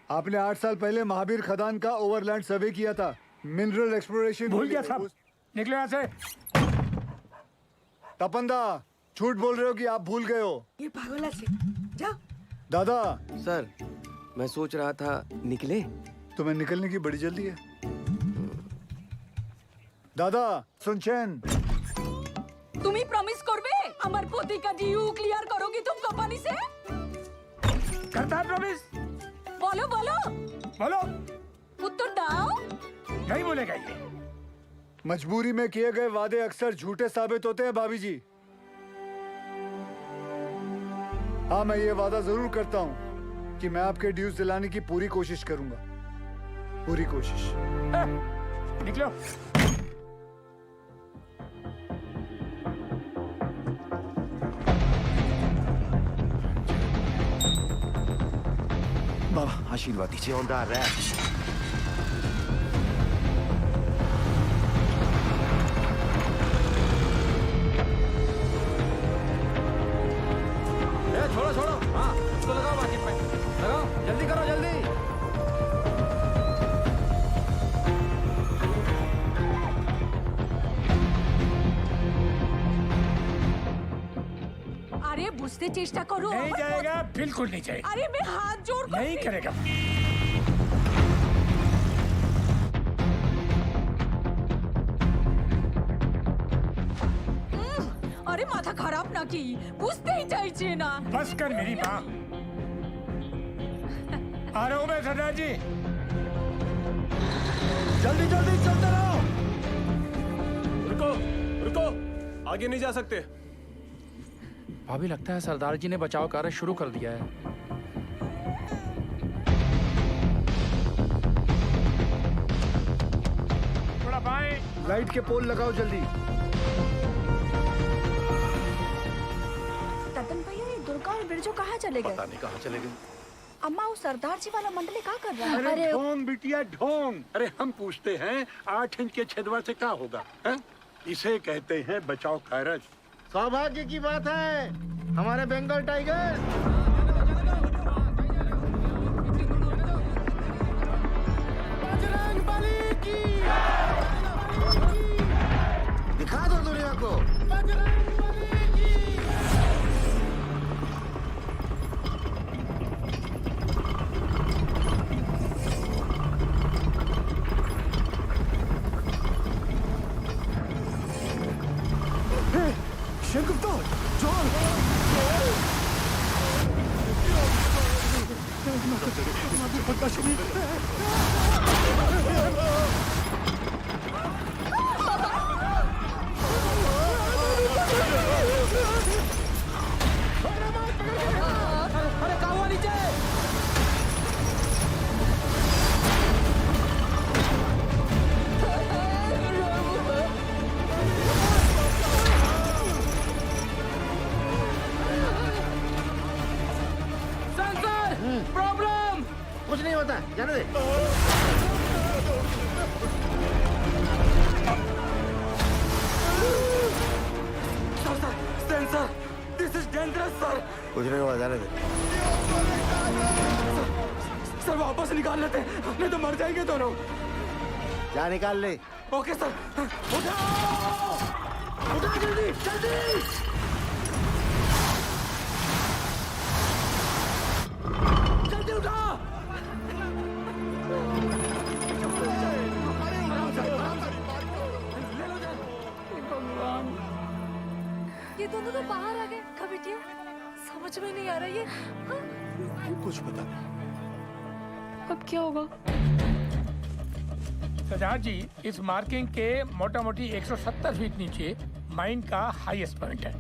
आपने 8 साल पहले महावीर खदान का ओवरलैंड सर्वे किया था। मिनरल एक्सप्लोरेशन भूल गया सब। निकलो यहाँ से। तपंदा, झूठ बोल रहे हो कि आप भूल गए हो? ये पागल से जा। दादा सर, मैं सोच रहा था निकले। तुम्हें निकलने की बड़ी जल्दी है। दादा सुनचैन, তুমি প্রমিস করবে আমার প্রতিকা ডিউ ক্লিয়ার করোगी तुम कंपनी से? करता है प्रॉमिस। बोलो बोलो बोलो। उत्तर दाओ। नहीं बोलेगा ये। मजबूरी में किए गए वादे अक्सर झूठे साबित होते हैं भाभी जी। हाँ, मैं ये वादा जरूर करता हूँ कि मैं आपके ड्यूज दिलाने की पूरी कोशिश करूंगा, पूरी कोशिश। निकलो। बाबा आशीर्वाद दीजिए। On the rash. छोड़ो छोड़ो, हाँ इसको लगाओ बाकी पे, लगाओ जल्दी करो जल्दी। अरे बुझते चेष्टा करो। नहीं जाएगा, बिल्कुल नहीं जाएगा। अरे मैं हाथ जोड़ कर नहीं करेगा। अरे माथा खराब ना की, बुझते ही चाहिए ना। बस कर मेरी माँ। आ रहा हूँ मैं सरदार जी। जल्दी जल्दी चलते रहो। रुको रुको, आगे नहीं जा सकते। भाभी, लगता है सरदार जी ने बचाव कार्य शुरू कर दिया है। थोड़ा बाएं। लाइट के पोल लगाओ जल्दी। ततन भैया, ये दुर्गा और बिरजू कहाँ चले गए? पता नहीं कहाँ चले गए। अम्मा, वो सरदार जी वाला मंडली क्या कर रहा है? अरे ढोंग बिटिया ढोंग। अरे हम पूछते हैं 8 इंच के छेदवा से क्या होगा है? इसे कहते हैं बचाव कार्य। सौभाग्य की बात है, हमारे बंगाल टाइगर। बजरंग बली की। दिखा दो दुनिया को बजरंग बली की। शेरगुप्ता, जॉन। अरे कहाँ हुआ नीचे? प्रॉब्लम कुछ नहीं होता, जाने दे। Sensor, this is dangerous sir. कुछ नहीं हुआ, जाने दे। सर वापस निकाल लेते, नहीं तो मर जाएंगे दोनों। जा निकाल ले। Okay sir. उठाओ, उठाओ जल्दी जल्दी। जल्दी उठा। ये दोनों तो बाहर आ गए। बिटिया समझ में नहीं आ रहा ये। हाँ? कुछ पता नहीं। अब क्या होगा? सरदार जी, इस मार्किंग के मोटा मोटी 170 फीट नीचे माइन का हाईएस्ट पॉइंट है।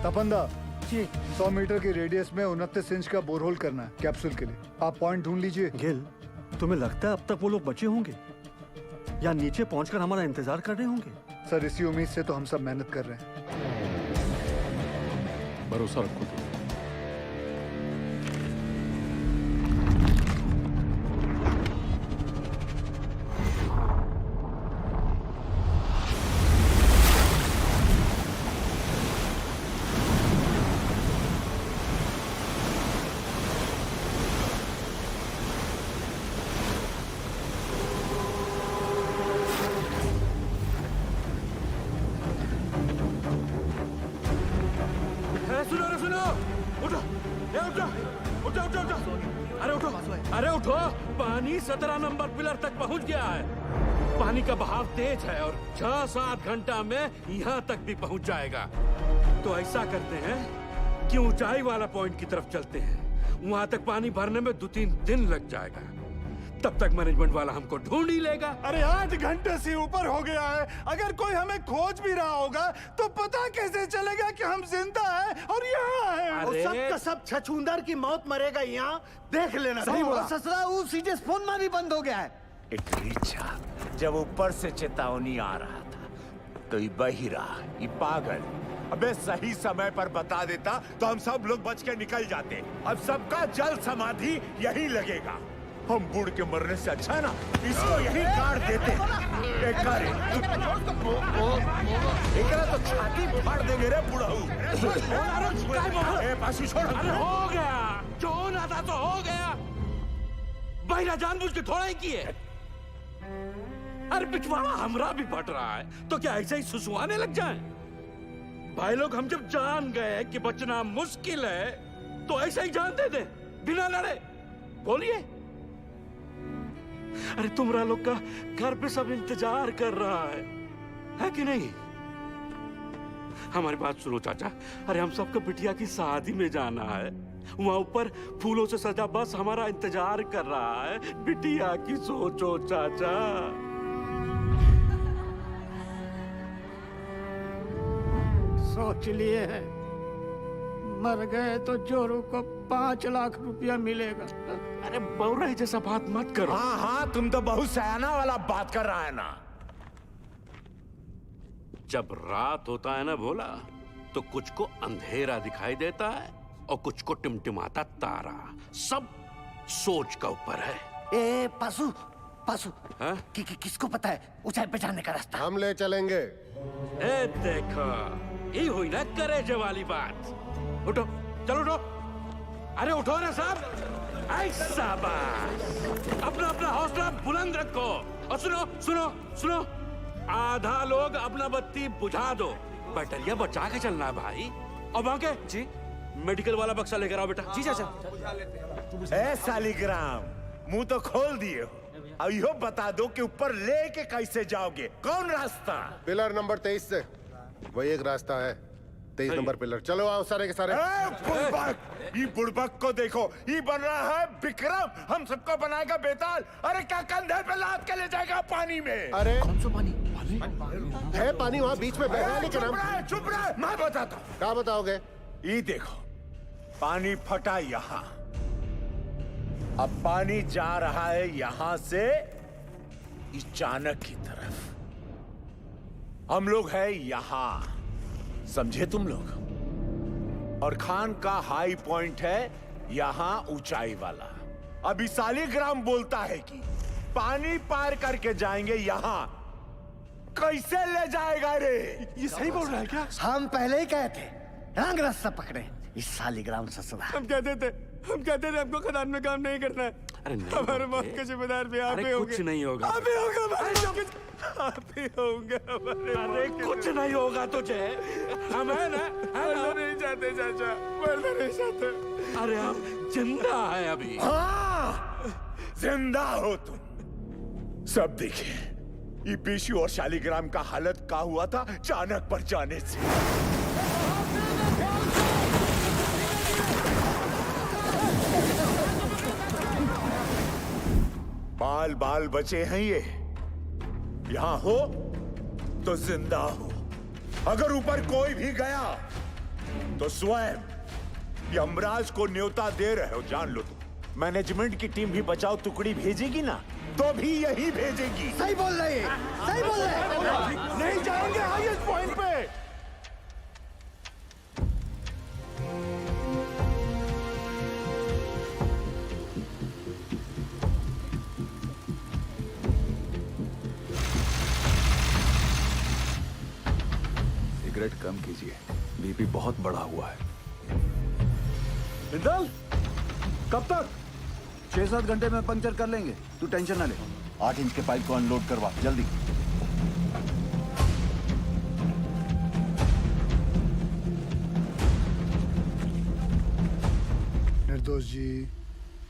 तपंदा जी, 100 मीटर की रेडियस में 29 इंच का बोरहोल करना है कैप्सूल के लिए। आप पॉइंट ढूंढ लीजिए। गिल, तुम्हें लगता है अब तक वो लोग बचे होंगे या नीचे पहुंचकर हमारा इंतजार कर रहे होंगे? सर, इसी उम्मीद से तो हम सब मेहनत कर रहे हैं। भरोसा रखो। अरे उठो, पानी 17 नंबर पिलर तक पहुंच गया है। पानी का बहाव तेज है और 6-7 घंटा में यहाँ तक भी पहुंच जाएगा। तो ऐसा करते हैं कि ऊंचाई वाला पॉइंट की तरफ चलते हैं। वहाँ तक पानी भरने में 2-3 दिन लग जाएगा। तब तक मैनेजमेंट वाला हमको ढूंढ ही लेगा। अरे 8 घंटे से ऊपर हो गया है। अगर कोई हमें खोज भी रहा होगा तो पता कैसे चलेगा कि हम जिंदा हैं और यहाँ हैं? और सब का सब छछूंदर की मौत मरेगा यहाँ, देख लेना। सही बोला। ससुरा वो सीधे फोन में भी बंद हो गया है। एक रीछा जब ऊपर से चेतावनी आ रहा था तो ये बहिरा, ये पागल अबे सही समय पर बता देता तो हम सब लोग बच के निकल जाते। अब सबका जल समाधि यही लगेगा। हम बुढ़ के मरने से अच्छा है ना इसको यही काट देते। एक तो छाती फाड़ देंगे रे बुढ़ाऊ। पासी छोड़। अरे हो गया, जो होना था तो हो गया। बहिरा जानबूझ के थोड़ा ही किए। अरे पिछवाड़ा हमरा भी फट रहा है तो क्या ऐसे ही सुसुआने लग जाएं? भाई लोग, हम जब जान गए कि बचना मुश्किल है तो ऐसे ही जान दे दे बिना लड़े। बोलिए। अरे तुमरा लोग का घर पे सब इंतजार कर रहा है कि नहीं? हमारी बात सुनो चाचा। अरे हम सबको बिटिया की शादी में जाना है। वहाँ ऊपर फूलों से सजा बस हमारा इंतजार कर रहा है। बिटिया की सोचो चाचा। सोच लिए हैं, मर गए तो जोरू को 5 लाख रुपया मिलेगा। अरे बौराई जैसा बात मत करो। हाँ हाँ, तुम तो बहुत सयाना वाला बात कर रहा है ना। जब रात होता है ना भोला, तो कुछ को अंधेरा दिखाई देता है और कुछ को टिमटिमाता तारा। सब सोच का ऊपर है। ए पासू, पासू, किसको पता है ऊंचाई पे जाने का रास्ता? हम ले चलेंगे। ए देखो, ये हुई ना करेजे वाली बात। उठो, चलो उठो। अरे उठो ना साहब। ऐसा बात। अपना अपना हौसला बुलंद रखो। और सुनो सुनो सुनो, आधा लोग अपना बत्ती बुझा दो। बैटरिया बचा के चलना है भाई। और बांके जी, मेडिकल वाला बक्सा लेकर आओ बेटा। जी चाचा। ए सालीग्राम, मुंह तो खोल दिए हो। अब यो बता दो कि ऊपर लेके कैसे जाओगे? कौन रास्ता? पिलर नंबर 23 से। वही एक रास्ता है, 23 नंबर पिलर। चलो आओ सारे के सारे। ये बुड़बक को देखो, ये बन रहा है विक्रम। हम सबको बनाएगा बेताल। अरे क्या कंधे पे लाद के ले जाएगा पानी में? अरे कौन सा पानी? है पानी वहाँ बीच में बह रहा है। लेकिन हम चुप रहे, मैं बताता हूँ। क्या बताओगे? ये देखो, पानी फटा यहाँ। अब पानी जा रहा है यहाँ से इस चाणक की तरफ। हम लोग हैं यहाँ, समझे तुम लोग? और खान का हाई पॉइंट है यहाँ ऊंचाई वाला। अभी सालीग्राम बोलता है कि पानी पार करके जाएंगे यहाँ। कैसे ले जाएगा रे? ये सही बोल रहा है क्या? हम पहले ही कहे थे, रंग रास्ता पकड़े। इस सालीग्राम ससुरा। हम कहते थे हमको खदान में काम नहीं करना है। अरे नहीं, हमारे मौत के जिम्मेदार भी आप ही होंगे। कुछ नहीं होगा। आप ही होगा हमारे। आप ही होंगे हमारे। अरे कुछ नहीं होगा तुझे। हम है ना, मरना नहीं चाहते चाचा, मरना नहीं चाहते। अरे हम जिंदा है अभी। हाँ, जिंदा हो तुम। सब देखिए, ये पेशू और शालिग्राम का हालत का हुआ था चाणक पर जाने से। बाल बाल बचे हैं ये, यहां हो तो जिंदा हो। अगर ऊपर कोई भी गया तो स्वयं यमराज को न्योता दे रहे हो, जान लो तुम। मैनेजमेंट की टीम भी बचाओ टुकड़ी भेजेगी ना, तो भी यही भेजेगी। सही बोल रहे हैं, सही बोल रहे हैं। नहीं जाएंगे हाईएस्ट पॉइंट पे। सिगरेट कम कीजिए, बीपी बहुत बढ़ा हुआ है। बिंदल, कब तक? 6-7 घंटे में पंक्चर कर लेंगे, तू टेंशन ना ले। 8 इंच के पाइप को अनलोड करवा जल्दी। निर्दोष जी,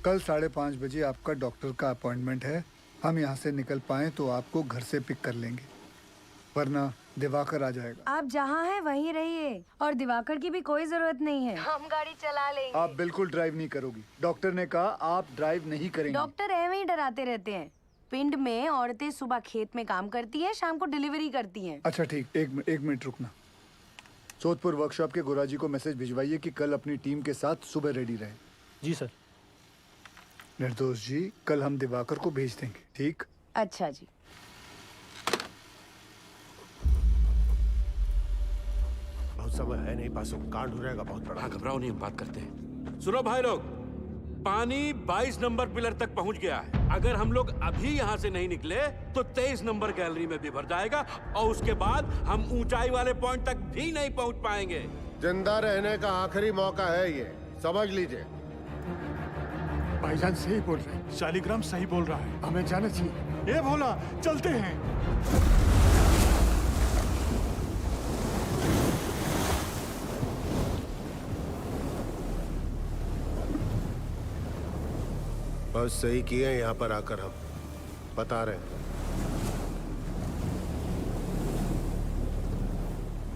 कल 5:30 बजे आपका डॉक्टर का अपॉइंटमेंट है। हम यहाँ से निकल पाए तो आपको घर से पिक कर लेंगे, वरना दिवाकर आ जाएगा। आप जहाँ हैं वहीं रहिए, और दिवाकर की भी कोई जरूरत नहीं है। हम गाड़ी चला लेंगे। आप बिल्कुल ड्राइव नहीं करोगी। डॉक्टर ने कहा आप ड्राइव नहीं करेंगे। डॉक्टर ऐਵੇਂ ही डराते रहते हैं। पिंड में औरतें सुबह खेत में काम करती हैं, शाम को डिलीवरी करती हैं। अच्छा ठीक, एक मिनट रुकना। सोदपुर वर्कशॉप के गुराजी को मैसेज भिजवाइए कि कल अपनी टीम के साथ सुबह रेडी रहे। जी सर। निर्दोष जी, कल हम दिवाकर को भेज देंगे, ठीक? अच्छा जी। बहुत समय है नहीं, पासों कांड हो रहेगा बहुत बड़ा। घबराओ नहीं, हम बात करते हैं। सुनो भाई लोग, पानी 22 नंबर पिलर तक पहुंच गया है। अगर हम लोग अभी यहाँ से नहीं निकले तो 23 नंबर गैलरी में भी भर जाएगा, और उसके बाद हम ऊंचाई वाले पॉइंट तक भी नहीं पहुंच पाएंगे। जिंदा रहने का आखिरी मौका है ये, समझ लीजिए। भाईजान सही बोल रहे हैं, शालिग्राम सही बोल रहा है, हमें जाना चाहिए। ये भोला, चलते हैं। बस सही किए यहाँ पर आकर, हम बता रहे हैं।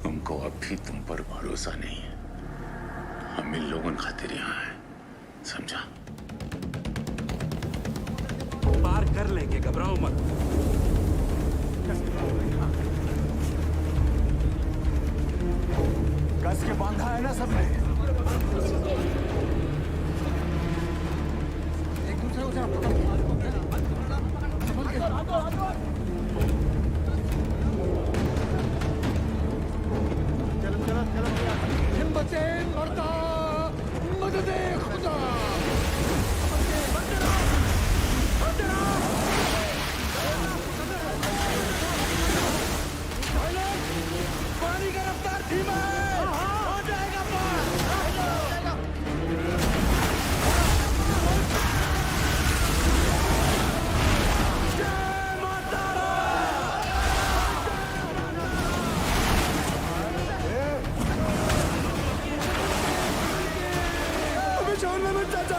हमको अब भी तुम पर भरोसा नहीं है। हम इन लोगों खातिर यहाँ हैं, समझा? पार कर लेंगे, घबराओ मत। कस के बांधा है ना सबने। एक दूसरे को जरा पकड़ के। हिम्मते मर्दा, मददे खुदा। पानी का रफ्तार धीमा है, हो जाएगा पार। अभी छोड़ना मत चाचा।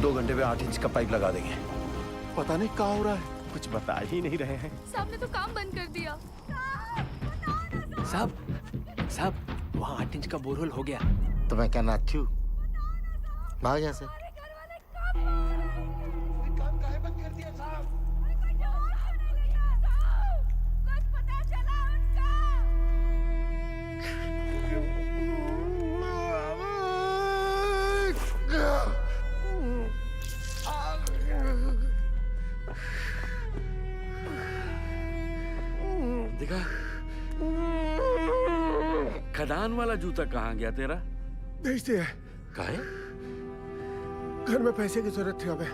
2 घंटे में 8 इंच का पाइप लगा देंगे। पता नहीं क्या हो रहा है, कुछ बता ही नहीं रहे हैं। साहब ने तो काम बंद कर दिया। साहब, वहाँ 8 इंच का बोरहोल हो गया। तो मैं क्या नाचू? भाग यहाँ से। खदान वाला जूता कहाँ गया तेरा? भेज दिया। काहे? घर में पैसे की जरूरत थी अबे।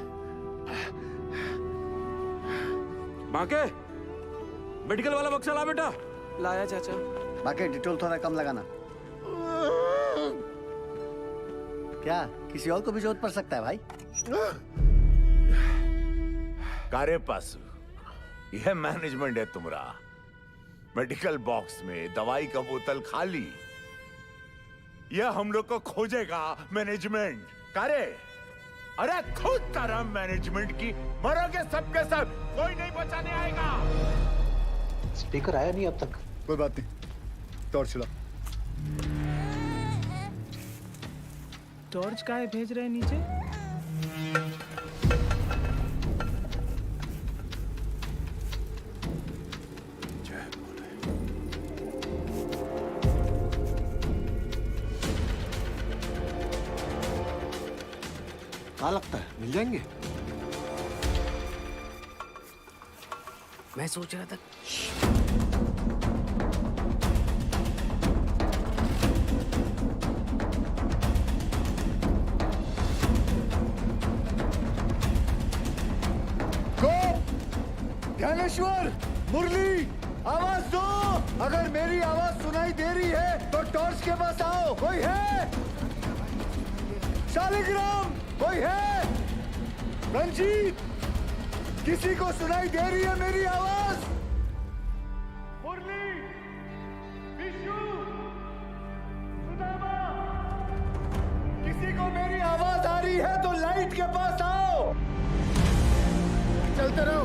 बाके मेडिकल वाला बक्सा ला बेटा। लाया चाचा। बाकी डिटेल थोड़ा कम लगाना। क्या किसी और को भी जरूरत पड़ सकता है भाई? कारे पासु, यह मैनेजमेंट है तुम्हारा। मेडिकल बॉक्स में दवाई का बोतल खाली, यह हम लोग को खोजेगा मैनेजमेंट। कारे, अरे खुद तरह मैनेजमेंट की मरोगे सबके सब, कोई नहीं बचाने आएगा। स्पीकर आया नहीं अब तक। कोई बात नहीं, टॉर्च चला। टॉर्च काहे भेज रहे हैं नीचे? क्या लगता है मिल जाएंगे? मैं सोच रहा था ज्ञानेश्वर, मुरली, आवाज दो। अगर मेरी आवाज सुनाई दे रही है तो टॉर्च के पास आओ। कोई है? शालिग्राम, कोई है? रंजीत, किसी को सुनाई दे रही है मेरी आवाज? मुरली, विष्णु, सुदामा, किसी को मेरी आवाज आ रही है तो लाइट के पास आओ। चलते रहो,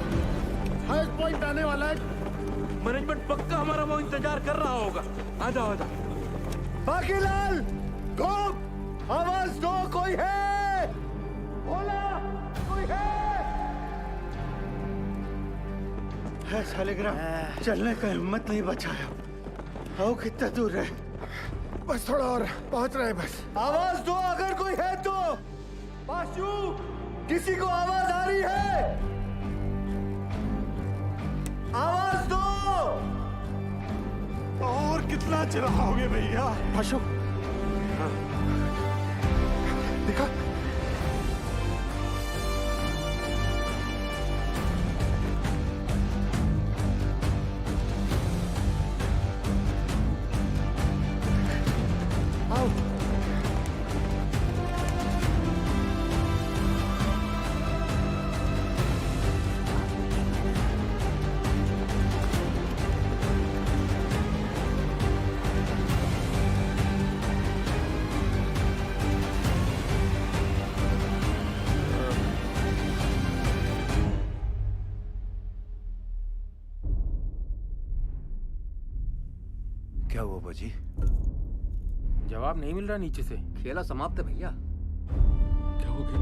हाईएस्ट पॉइंट आने वाला है। मैनेजमेंट पक्का हमारा वो इंतजार कर रहा होगा। आ जाओ आ जाओ। बाकीलाल, घूम, आवाज दो। कोई है? बोला, कोई है? शालिग्राम, चलने का हिम्मत नहीं बचाया। आओ कितना दूर है? बस थोड़ा और, पहुंच रहे बस। आवाज दो अगर कोई है तो। पाशु, किसी को आवाज आ रही है? आवाज दो। और कितना चिल्लाओगे भैया? पाशु, दिखा। आओ। क्या हुआ बाजी? जवाब नहीं मिल रहा नीचे से। खेला समाप्त है भैया। क्या हो गया?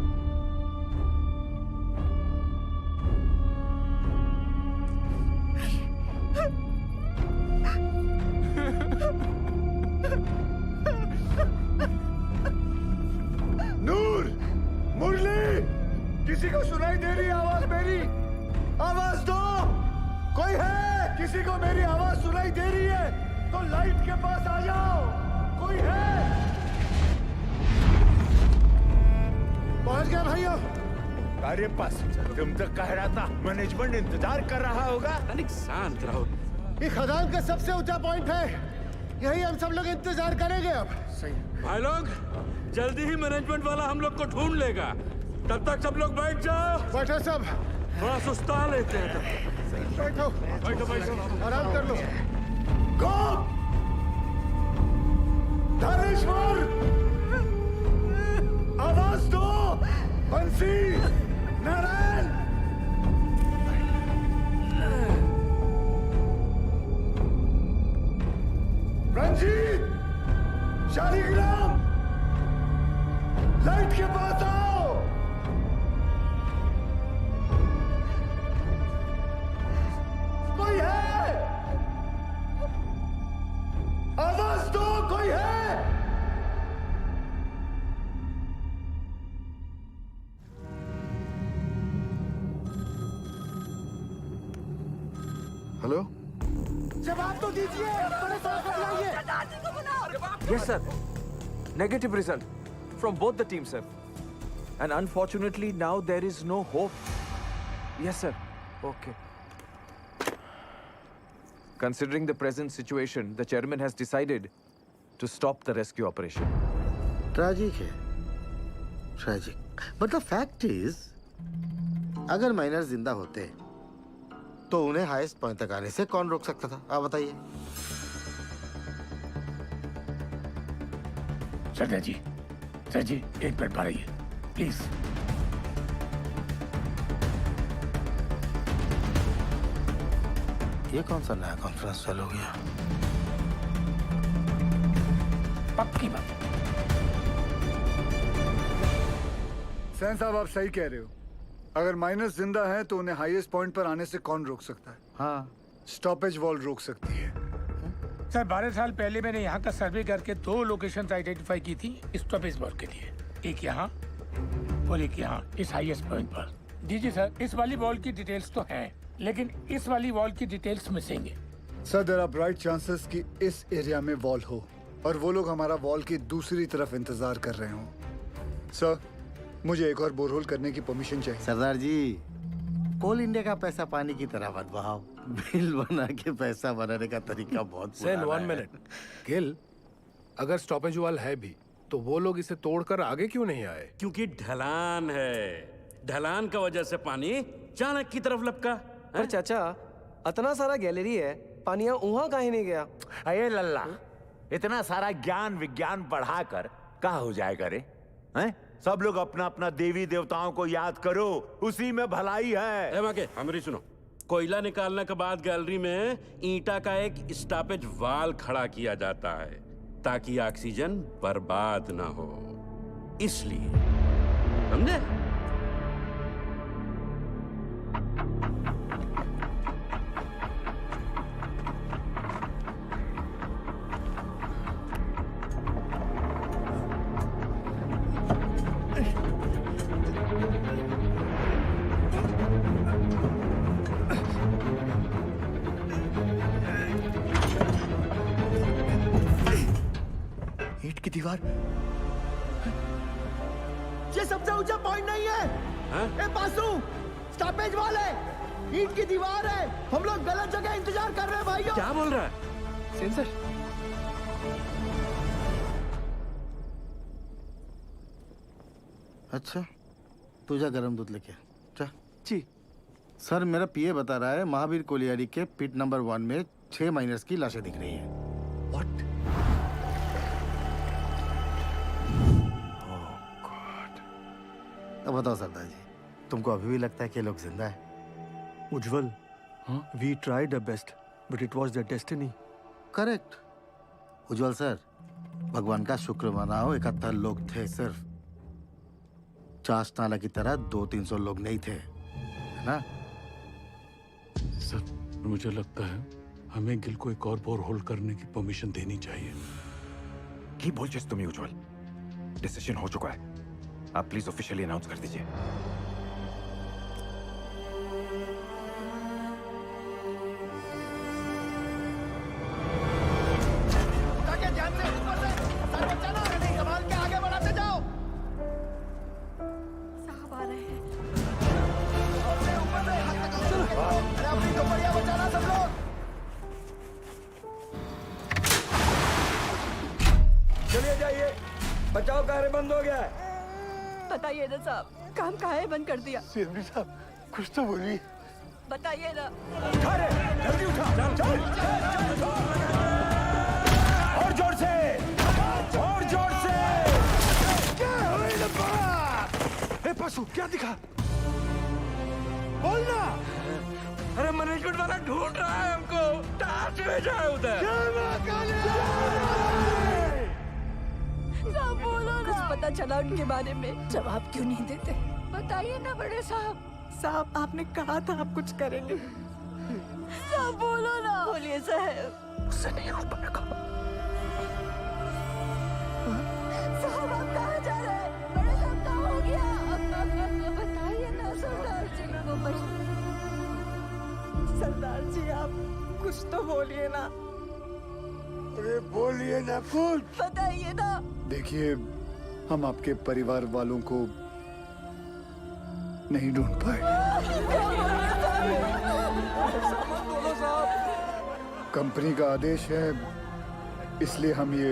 नूर, मुरली, किसी को सुनाई दे रही आवाज मेरी? आवाज दो। कोई है? किसी को मेरी आवाज सुनाई दे रही है तो लाइट के पास आ जाओ। कोई है? पहुंच गया भैया। अरे पास, तुम तो कह रहा था मैनेजमेंट इंतजार कर रहा होगा। अनिक शांत रहो। ये खदान का सबसे ऊंचा पॉइंट है, यही हम सब लोग इंतजार करेंगे अब। सही भाई लोग, जल्दी ही मैनेजमेंट वाला हम लोग को ढूंढ लेगा। तब तक सब लोग बैठ जाओ। बैठो सब। थोड़ा सुस्ता लेते हैं तब। बैठो बैठो बैठो, आराम कर लो। गो, धनेश्वर, आवाज दो। बंसी, नारायण, रंजीत, शालिग्राम, लाइट के पास आओ। कोई है? आवाज दो। कोई है? हेलो, जवाब तो दीजिए। बड़े साहब को बुलाइए। Yes, sir. Negative result from both the teams, sir. And unfortunately, now there is no hope. Yes, sir. Okay. Considering the present situation, the chairman has decided to stop the rescue operation. Tragic है, tragic. But the fact is, अगर miners जिंदा होते तो उन्हें highest point तक आने से कौन रोक सकता था? आप बताइए। सर जी एक मिनट पाइए प्लीज। ये कौन सा नया कॉन्फ्रेंस चालू हो गया? पक्की बात। सैन साहब, आप सही कह रहे हो। अगर माइनस जिंदा हैं तो उन्हें हाईएस्ट पॉइंट पर आने से कौन रोक सकता है? हाँ, स्टॉपेज वॉल रोक सकती है। सर 12 साल पहले मैंने यहाँ का सर्वे करके 2 लोकेशंस आइडेंटिफाई की थी स्टॉपेज वॉल के लिए, एक यहाँ और एक यहाँ इस हाईएस्ट पॉइंट पर। जी सर, इस वाली वॉल की डिटेल्स तो हैं, लेकिन इस वाली वॉल की डिटेल्स मिसिंग है। Sir, there are bright chances कि इस एरिया में वॉल हो और वो लोग हमारा वॉल की दूसरी तरफ इंतजार कर रहे हों। सर, मुझे एक और बोरहोल करने की परमिशन चाहिए। सरदार जी, कोल इंडिया का पैसा पानी की तरह मत बहाओ। बिल बना के पैसा बनाने का तरीका बहुत सेन, 1 मिनट। गिल, अगर स्टॉपेज वॉल है भी तो वो लोग इसे तोड़कर आगे क्यों नहीं आए? क्योंकि ढलान है। ढलान का वजह से पानी चाणक्य की तरफ लपका। पर चाचा, इतना सारा गैलरी है, पानी वहाँ काहे नहीं गया? अये लल्ला, इतना सारा ज्ञान विज्ञान पढ़ाकर कहाँ हो जाएगा रे? हैं? सब लोग अपना अपना देवी देवताओं को याद करो, उसी में भलाई है। हमारी सुनो, कोयला निकालने के बाद गैलरी में ईंटा का एक स्टॉपेज वाल खड़ा किया जाता है ताकि ऑक्सीजन बर्बाद ना हो, इसलिए। समझे? ईंट की दीवार, ये सबसे ऊंचा पॉइंट नहीं है। ए पासू, स्टॉपेज वॉल है, ईंट की दीवार है। हम लोग गलत जगह इंतजार कर रहे हैं भाइयों। क्या बोल रहा है? सेंसर, अच्छा, तू जा गरम दूध लेके जा। जी सर, मेरा पीए बता रहा है महावीर कोलियारी के पिट नंबर 1 में 6 माइनर्स की लाशें दिख रही हैं। व्हाट? अब बताओ सरदार जी, तुमको अभी भी लगता है कि ये लोग जिंदा है? Ujjwal, we tried our best but it was their destiny. Correct Ujjwal sir, भगवान का शुक्र मनाओ, 71 लोग थे सिर्फ। चास नाला की तरह 200-300 लोग नहीं थे, है ना? सर, मुझे लगता है हमें गिल को एक और बोर होल करने की परमिशन देनी चाहिए। की बोलचेस तुम्हें उज्जवल, डिसीजन हो चुका है, आप प्लीज ऑफिशियली अनाउंस कर दीजिए। ध्यान से, ऊपर से, सर बचाना, संभाल के आगे बढ़ाते जाओ। साहब आ रहे हैं। ऊपर से, अरे अपनी झोपड़ियां बचाना सब लोग। चलिए जाइए, बचाव कार्य बंद हो गया है। बताइए ना साहब, काम काहे बंद कर दिया? सीएमडी साहब, कुछ तो बोलिए। बताइए ना। जल्दी उठा, चल। और जोर से, और जोर से। ए पासू, क्या दिखा? बोलना। अरे मैनेजमेंट वाला ढूंढ रहा है हमको, टास्क भेजा है उधर। साहब बोलो ना। कुछ पता चला उनके बारे में? जवाब क्यों नहीं देते? बताइए ना बड़े साहब। साहब, आपने कहा था आप कुछ करेंगे। साहब बोलो ना। बोलिए साहब। उससे नहीं हो पाएगा। साहब, आप कहाँ जा रहे हैं? बड़े साहब, कहाँ हो गया? बताइए ना सरदार जी को। सरदार जी, आप कुछ तो बोलिए ना। अरे बोलिए ना कुछ। बताइए ना। देखिए, हम आपके परिवार वालों को नहीं ढूंढ पाए। कंपनी का आदेश है, इसलिए हम ये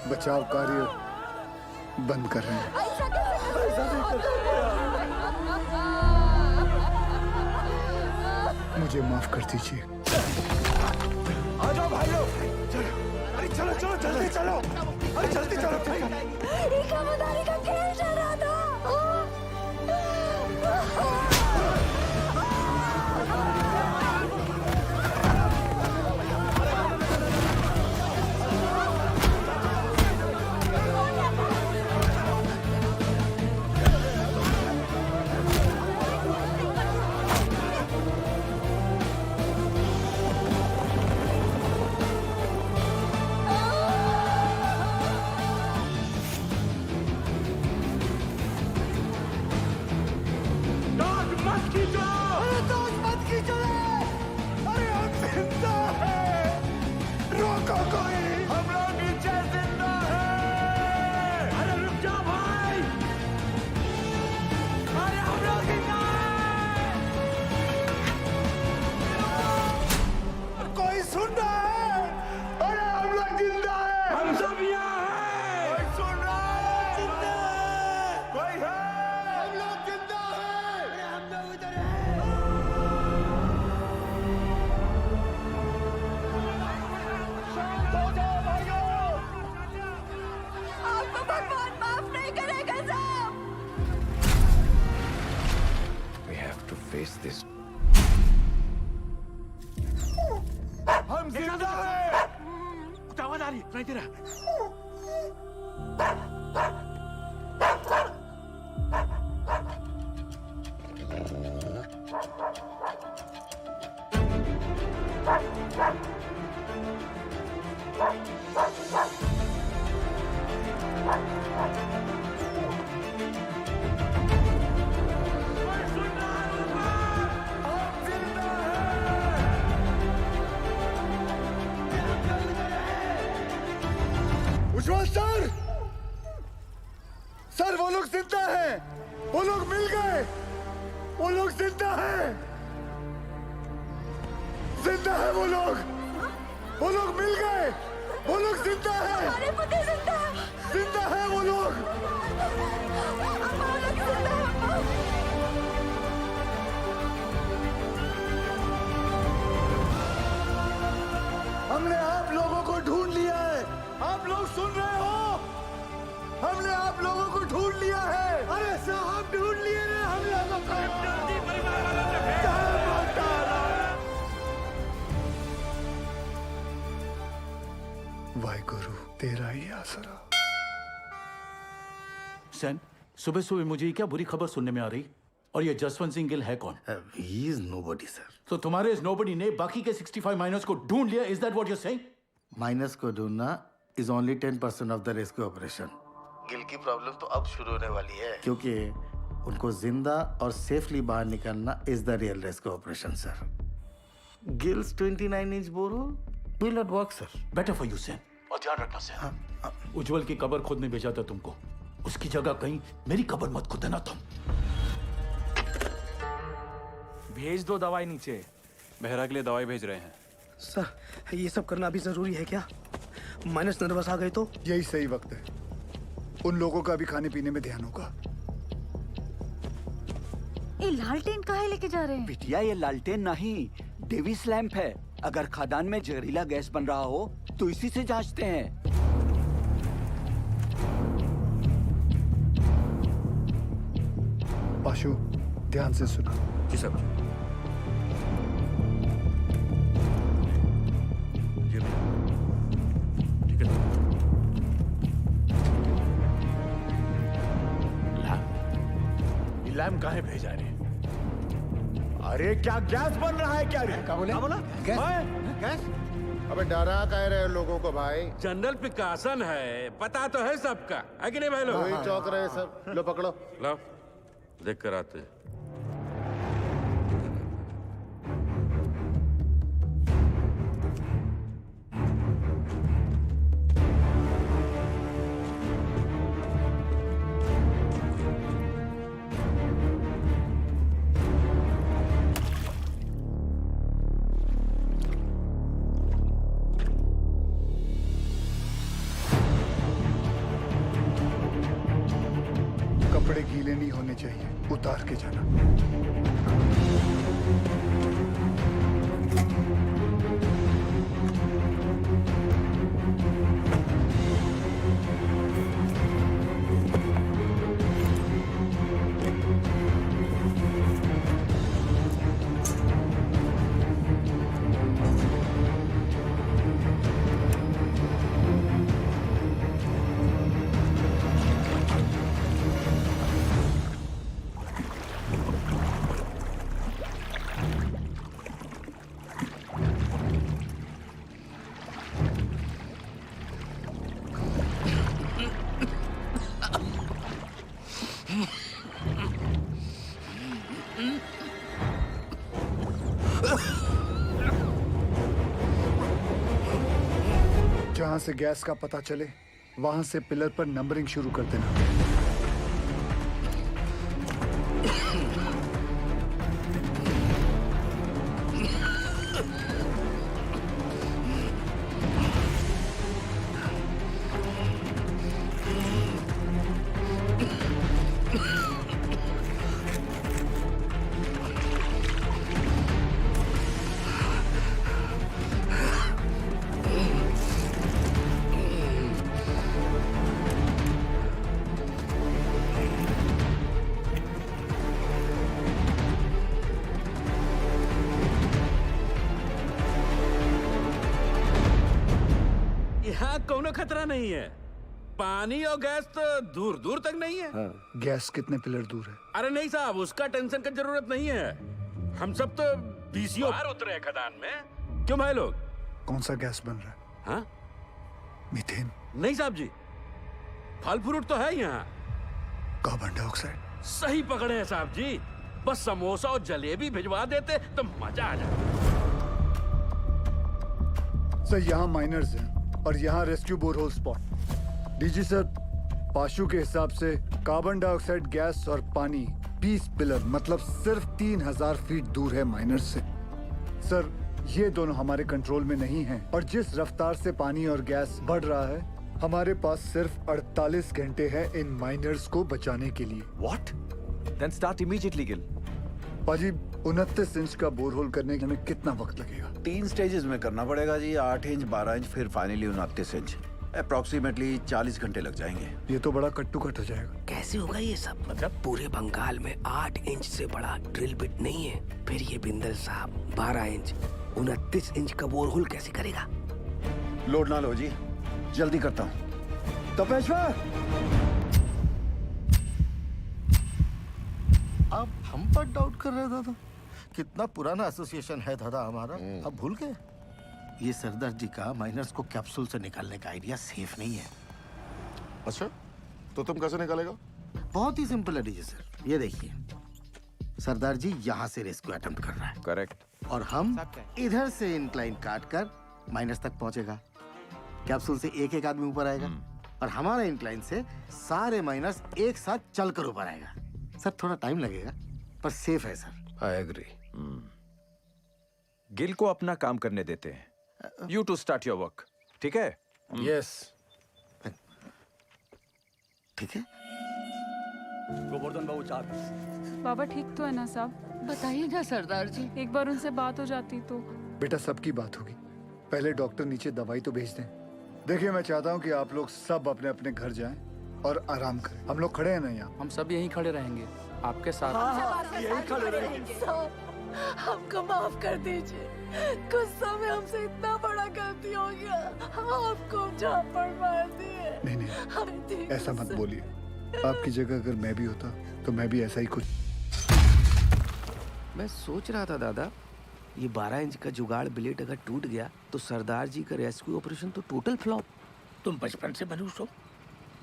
बचाव कार्य बंद कर रहे हैं। मुझे माफ कर दीजिए। आ जाओ भाई लोग, चलो, अरे चलो चलो जल्दी चलो, अरे जल्दी चलो। इकामदारी का खेल चल रहा था। हम जिंदा हैं। आवाज आ रही है, सुनाई दे रहा है। उज्जवल सर, सर वो लोग जिंदा हैं, वो लोग मिल गए, वो लोग जिंदा हैं, जिंदा है वो लोग मिल गए, वो लोग जिंदा हैं, हमारे पति जिंदा है, जिंदा है वो लोग। हमने आप लोगों को ढूंढ लिया है, आप लोग सुन रहे हो? हमने आप लोगों को ढूंढ लिया है। अरे साहब ढूंढ लिए हैं हम लोगों को। वाहिगुरु तेरा ही आसरा। सैन, सुबह सुबह मुझे ये क्या बुरी खबर सुनने में आ रही? और ये जसवंत सिंह गिल है कौन? He is nobody, sir. तो तुम्हारे इस नोबडी ने बाकी के 65 माइनर्स को ढूंढ लिया? Is that what you're saying? Minus को ढूंढना is only 10% of the rescue operation. Gill की प्रॉब्लम तो अब शुरू होने वाली है, क्योंकि उनको जिंदा और सेफली बाहर निकालना is the real rescue operation, sir. Gil's 29-inch borehole will not work, sir. Better for you, son. और ध्यान रखना सैन। उज्जवल की कब्र खोदने भेजा था तुमको, उसकी जगह कहीं मेरी कब्र मत खोदना तुम। भेज दो दवाई नीचे। बेहरा के लिए दवाई भेज रहे हैं। सर, ये सब करना अभी जरूरी है क्या? माइनस नर्वस आ गए तो? यही सही वक्त है, उन लोगों का भी खाने पीने में ध्यान होगा। ये लालटेन काहे लेके जा रहे हैं? बिटिया ये लालटेन नहीं, डेविस लैंप है। अगर खदान में जहरीला गैस बन रहा हो तो इसी से जांचते हैं। पाशु, ध्यान से सुना। जी सर। ठीक है। लैम्प काहे भेजा रे? अरे क्या गैस बन रहा है क्या रे? क्या बोला? गैस? अबे डरा कह रहे हो लोगों को भाई? जनरल पिकासन है, पता तो है सबका, है कि नहीं भाई लोग? वही चौक रहे सब। लो पकड़ो। लो देख कर आते हैं। गीले नहीं होने चाहिए, उतार के जाना। जहां से गैस का पता चले वहां से पिलर पर नंबरिंग शुरू कर देना। यहाँ कोनो खतरा नहीं है। पानी और गैस तो दूर दूर तक नहीं है। गैस कितने पिलर दूर है? अरे नहीं साहब, उसका टेंशन की जरूरत नहीं है। हम सब तो बीसीओ बाहर उतरे हैं खदान में। क्यों भाई लोग? कौन सा गैस बन रहा है? हाँ? मीथेन? नहीं साहब जी, फल फ्रूट तो है यहाँ। Carbon dioxide? सही पकड़े हैं साहब जी। बस समोसा और जलेबी भिजवा देते तो मजा आ जाता। सर यहाँ माइनर्स हैं और यहाँ rescue borehole spot. DG sir, पाशु के हिसाब से कार्बन डाइऑक्साइड गैस और पानी 20 पिलर मतलब सिर्फ 3000 फीट दूर है माइनर्स से। सर ये दोनों हमारे कंट्रोल में नहीं हैं और जिस रफ्तार से पानी और गैस बढ़ रहा है हमारे पास सिर्फ 48 घंटे हैं इन माइनर्स को बचाने के लिए। What? Then start immediately, Gil. पाजी 29 इंच का बोरहोल करने में कितना वक्त लगेगा? 3 स्टेजेस में करना पड़ेगा जी। 8 इंच, 12 इंच, फिर फाइनली 29 इंच। अप्रोक्सीमेटली 40 घंटे लग जाएंगे। ये तो बड़ा कट्टू कट हो जाएगा। कैसे होगा ये सब? मतलब पूरे बंगाल में 8 इंच से बड़ा ड्रिल बिट नहीं है। फिर ये बिंदल साहब 12 इंच 29 इंच का बोरहोल कैसे करेगा? लोड ना लो जी, जल्दी करता हूँ। तपेश्वर, आप हम पर डाउट कर रहे दादा? कितना पुराना एसोसिएशन है दादा हमारा, अब भूल गए? ये सरदार जी का माइनर्स को कैप्सूल से निकालने का आइडिया सेफ नहीं है। अच्छा, तो तुम कैसे निकालेगा? बहुत ही सिंपल है डीजे सर। ये देखिए, सरदार जी यहाँ से रेस्क्यू अटेम्प्ट कर रहा है। करेक्ट। और हम इधर से इंक्लाइन काट कर माइनस तक पहुंचेगा। कैप्सूल से एक एक आदमी ऊपर आएगा और हमारा इंक्लाइन से सारे माइनस एक साथ चलकर ऊपर आएगा। सर थोड़ा टाइम लगेगा पर सेफ है सर। I agree. गिल को अपना काम करने देते हैं। You to start your work. ठीक है? Yes. ठीक है। गोवर्धन बाबू चार। बाबा ठीक तो है ना साहब? बताइए ना सरदार जी, एक बार उनसे बात हो जाती तो। बेटा सबकी बात होगी, पहले डॉक्टर नीचे दवाई तो भेज दें। देखिए मैं चाहता हूँ कि आप लोग सब अपने अपने घर जाएं और आराम करें। हम लोग खड़े हैं ना यहाँ? हम सब यहीं खड़े रहेंगे आपके साथ। यही खड़े रहेंगे। हमको माफ कर दीजिए, गुस्सा में हमसे इतना बड़ा गलती हो गया, आपको झापड़ मार दिए। नहीं ऐसा मत बोलिए। आपकी जगह अगर मैं भी होता तो मैं भी ऐसा ही कुछ। मैं सोच रहा था दादा, ये 12 इंच का जुगाड़ ब्लेड अगर टूट गया तो सरदार जी का रेस्क्यू ऑपरेशन तो टोटल फ्लॉप। तुम बचपन से मनुष्य हो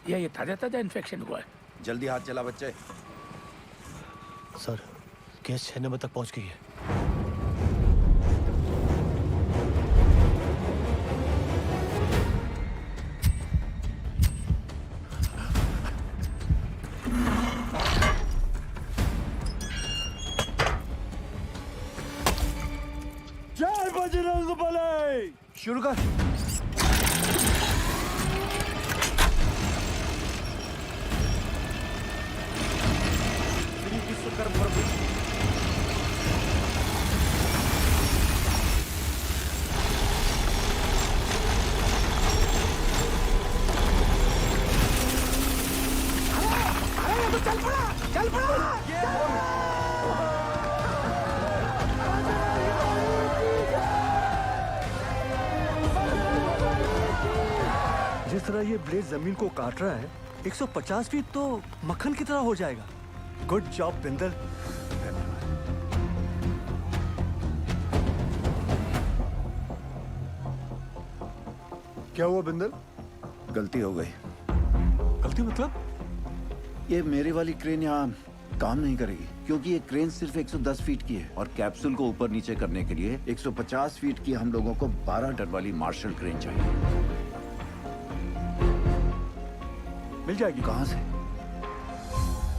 या ये ताजा ताजा इन्फेक्शन हुआ है? जल्दी हाथ चला बच्चे। सर गैस 6 नंबर तक पहुंच गई है। जय बजरंग बली। शुरू कर। चल पड़ा, चल पड़ा। जिस तरह ये ब्लेड जमीन को काट रहा है 150 फीट तो मक्खन की तरह हो जाएगा। Good job Bindal. क्या हुआ बिंदल? गलती हो गई। गलती मतलब? ये मेरी वाली क्रेन यहाँ काम नहीं करेगी क्योंकि ये क्रेन सिर्फ 110 फीट की है और कैप्सूल को ऊपर नीचे करने के लिए 150 फीट की हम लोगों को 12 टन वाली मार्शल क्रेन चाहिए। मिल जाएगी। कहाँ से?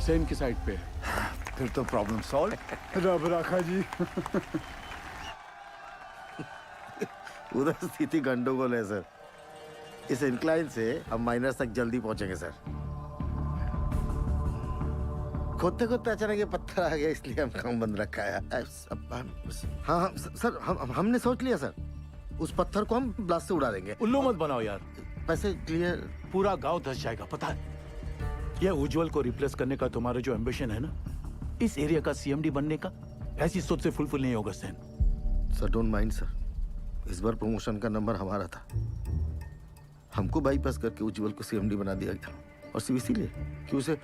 सेन की साइड पे। फिर तो प्रॉब्लम सॉल्व। रब राखा जी। उधर स्थिति गंडोगोल है सर। इस इंक्लाइन से हम माइनस तक जल्दी पहुंचेंगे सर। खोदते खोदते अचानक ये पत्थर आ गया इसलिए हम काम बंद रखा है। हाँ हाँ सर हमने सोच लिया सर। उस पत्थर को हम ब्लास्ट से उड़ा देंगे। उल्लू मत बनाओ यार। पैसे क्लियर। पूरा गांव धस जाएगा पता है। यह उज्जवल को रिप्लेस करने का तुम्हारा जो एम्बिशन है ना, इस एरिया का सीएमडी बनने का, ऐसी सोच से फुलफिल नहीं होगा son. Sir don't mind sir, इस बार प्रमोशन का नंबर हमारा था। हमको बाईपास करके उज्जवल को सीएमडी बना दिया गया और सिर्फ इसीलिए कि उसे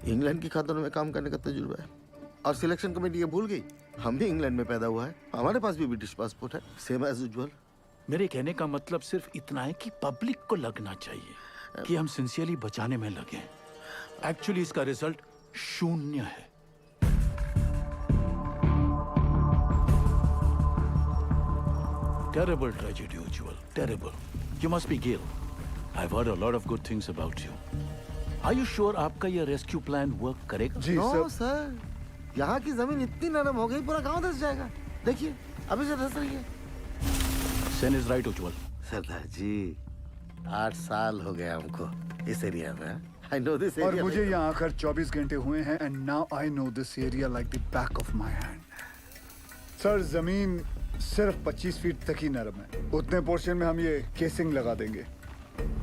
इंग्लैंड की खातों में काम करने का तजुर्बा है। और सिलेक्शन कमेटी ये भूल गई हम भी इंग्लैंड में पैदा हुआ है, हमारे पास भी ब्रिटिश पासपोर्ट है, सेम एज उज्जवल। मेरे कहने का मतलब सिर्फ इतना है कि पब्लिक को लगना चाहिए कि हम सिंसियरली बचाने में लगे हैं। एक्चुअली इसका रिजल्ट शून्य है। Terrible tragedy, Ujjwal. Terrible. You must be Gil. I've heard a lot of good things about you. Are you sure आपका ये रेस्क्यू प्लान वर्क करेगा? जी सर। यहाँ की जमीन इतनी नरम हो गई पूरा गांव धस जाएगा। देखिए अभी से धस रही है। Sen is right, Ujjwal. सरदार जी 8 साल हो गए हमको इस एरिया में। I know this और area मुझे यहाँ आकर 24 घंटे हुए हैं and now I know this area like the back of my hand. Sir जमीन सिर्फ 25 फीट तक ही नरम है। उतने पोर्शन में हम ये केसिंग लगा देंगे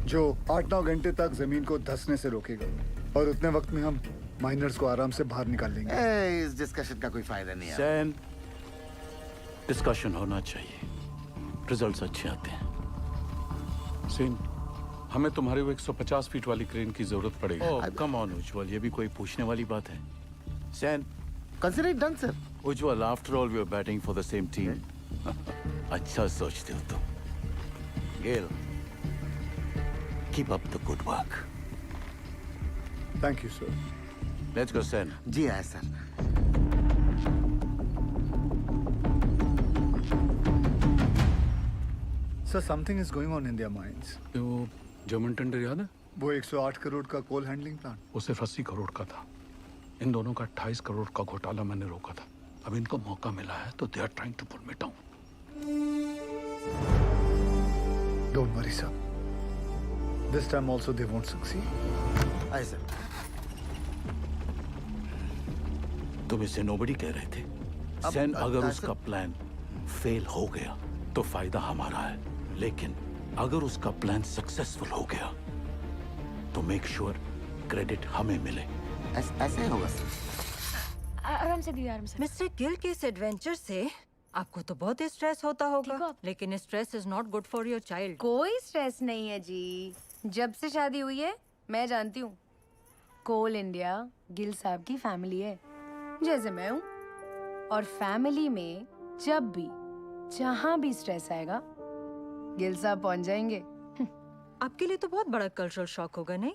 जो 8-9 घंटे तक जमीन को धंसने से रोकेगा और उतने वक्त में हम माइनर्स को आराम से बाहर निकाल लेंगे। इस डिस्कशन का कोई फायदा नहीं है। सैन, डिस्कशन होना चाहिए, रिजल्ट्स अच्छे आते हैं। सेन, हमें तुम्हारी वो 150 फीट वाली क्रेन की जरूरत पड़ेगी। ओह कम ऑन उज्जवल, ये भी कोई पूछने वाली बात है। Sen, consider it done sir. Ujjwal, after all we are batting for the same team. अच्छा सोचते हो तुम। Gail, keep up the good work. Thank you sir. Let's go Sen. जी आए sir. Sir something is going on in their minds. वो German tender याद है? वो 108 करोड़ का कोल हैंडलिंग प्लांट, वो सिर्फ 80 करोड़ का था। इन दोनों का 28 करोड़ का घोटाला मैंने रोका था। अब इनको मौका मिला है तो they are trying to pull me down. Don't worry sir, this time also they won't succeed. आए सर। तुम इसे नोबडी कह रहे थे। सैन, अगर उसका प्लान फेल हो गया तो फायदा हमारा है, लेकिन अगर उसका प्लान सक्सेसफुल हो गया तो मेक श्योर क्रेडिट हमें मिले। ऐसे होगा सर। आराम से दीदी, आराम से। मिस्टर गिल के इस एडवेंचर से आपको तो बहुत स्ट्रेस होता होगा, लेकिन stress is not good for your child. कोई स्ट्रेस नहीं है जी। जब से शादी हुई है मैं जानती हूँ, कोल इंडिया गिल साहब की फैमिली है जैसे मैं हूँ। और फैमिली में जब भी जहाँ भी स्ट्रेस आएगा गिल साहब पहुँच जाएंगे। आपके लिए तो बहुत बड़ा कल्चरल शॉक होगा नहीं?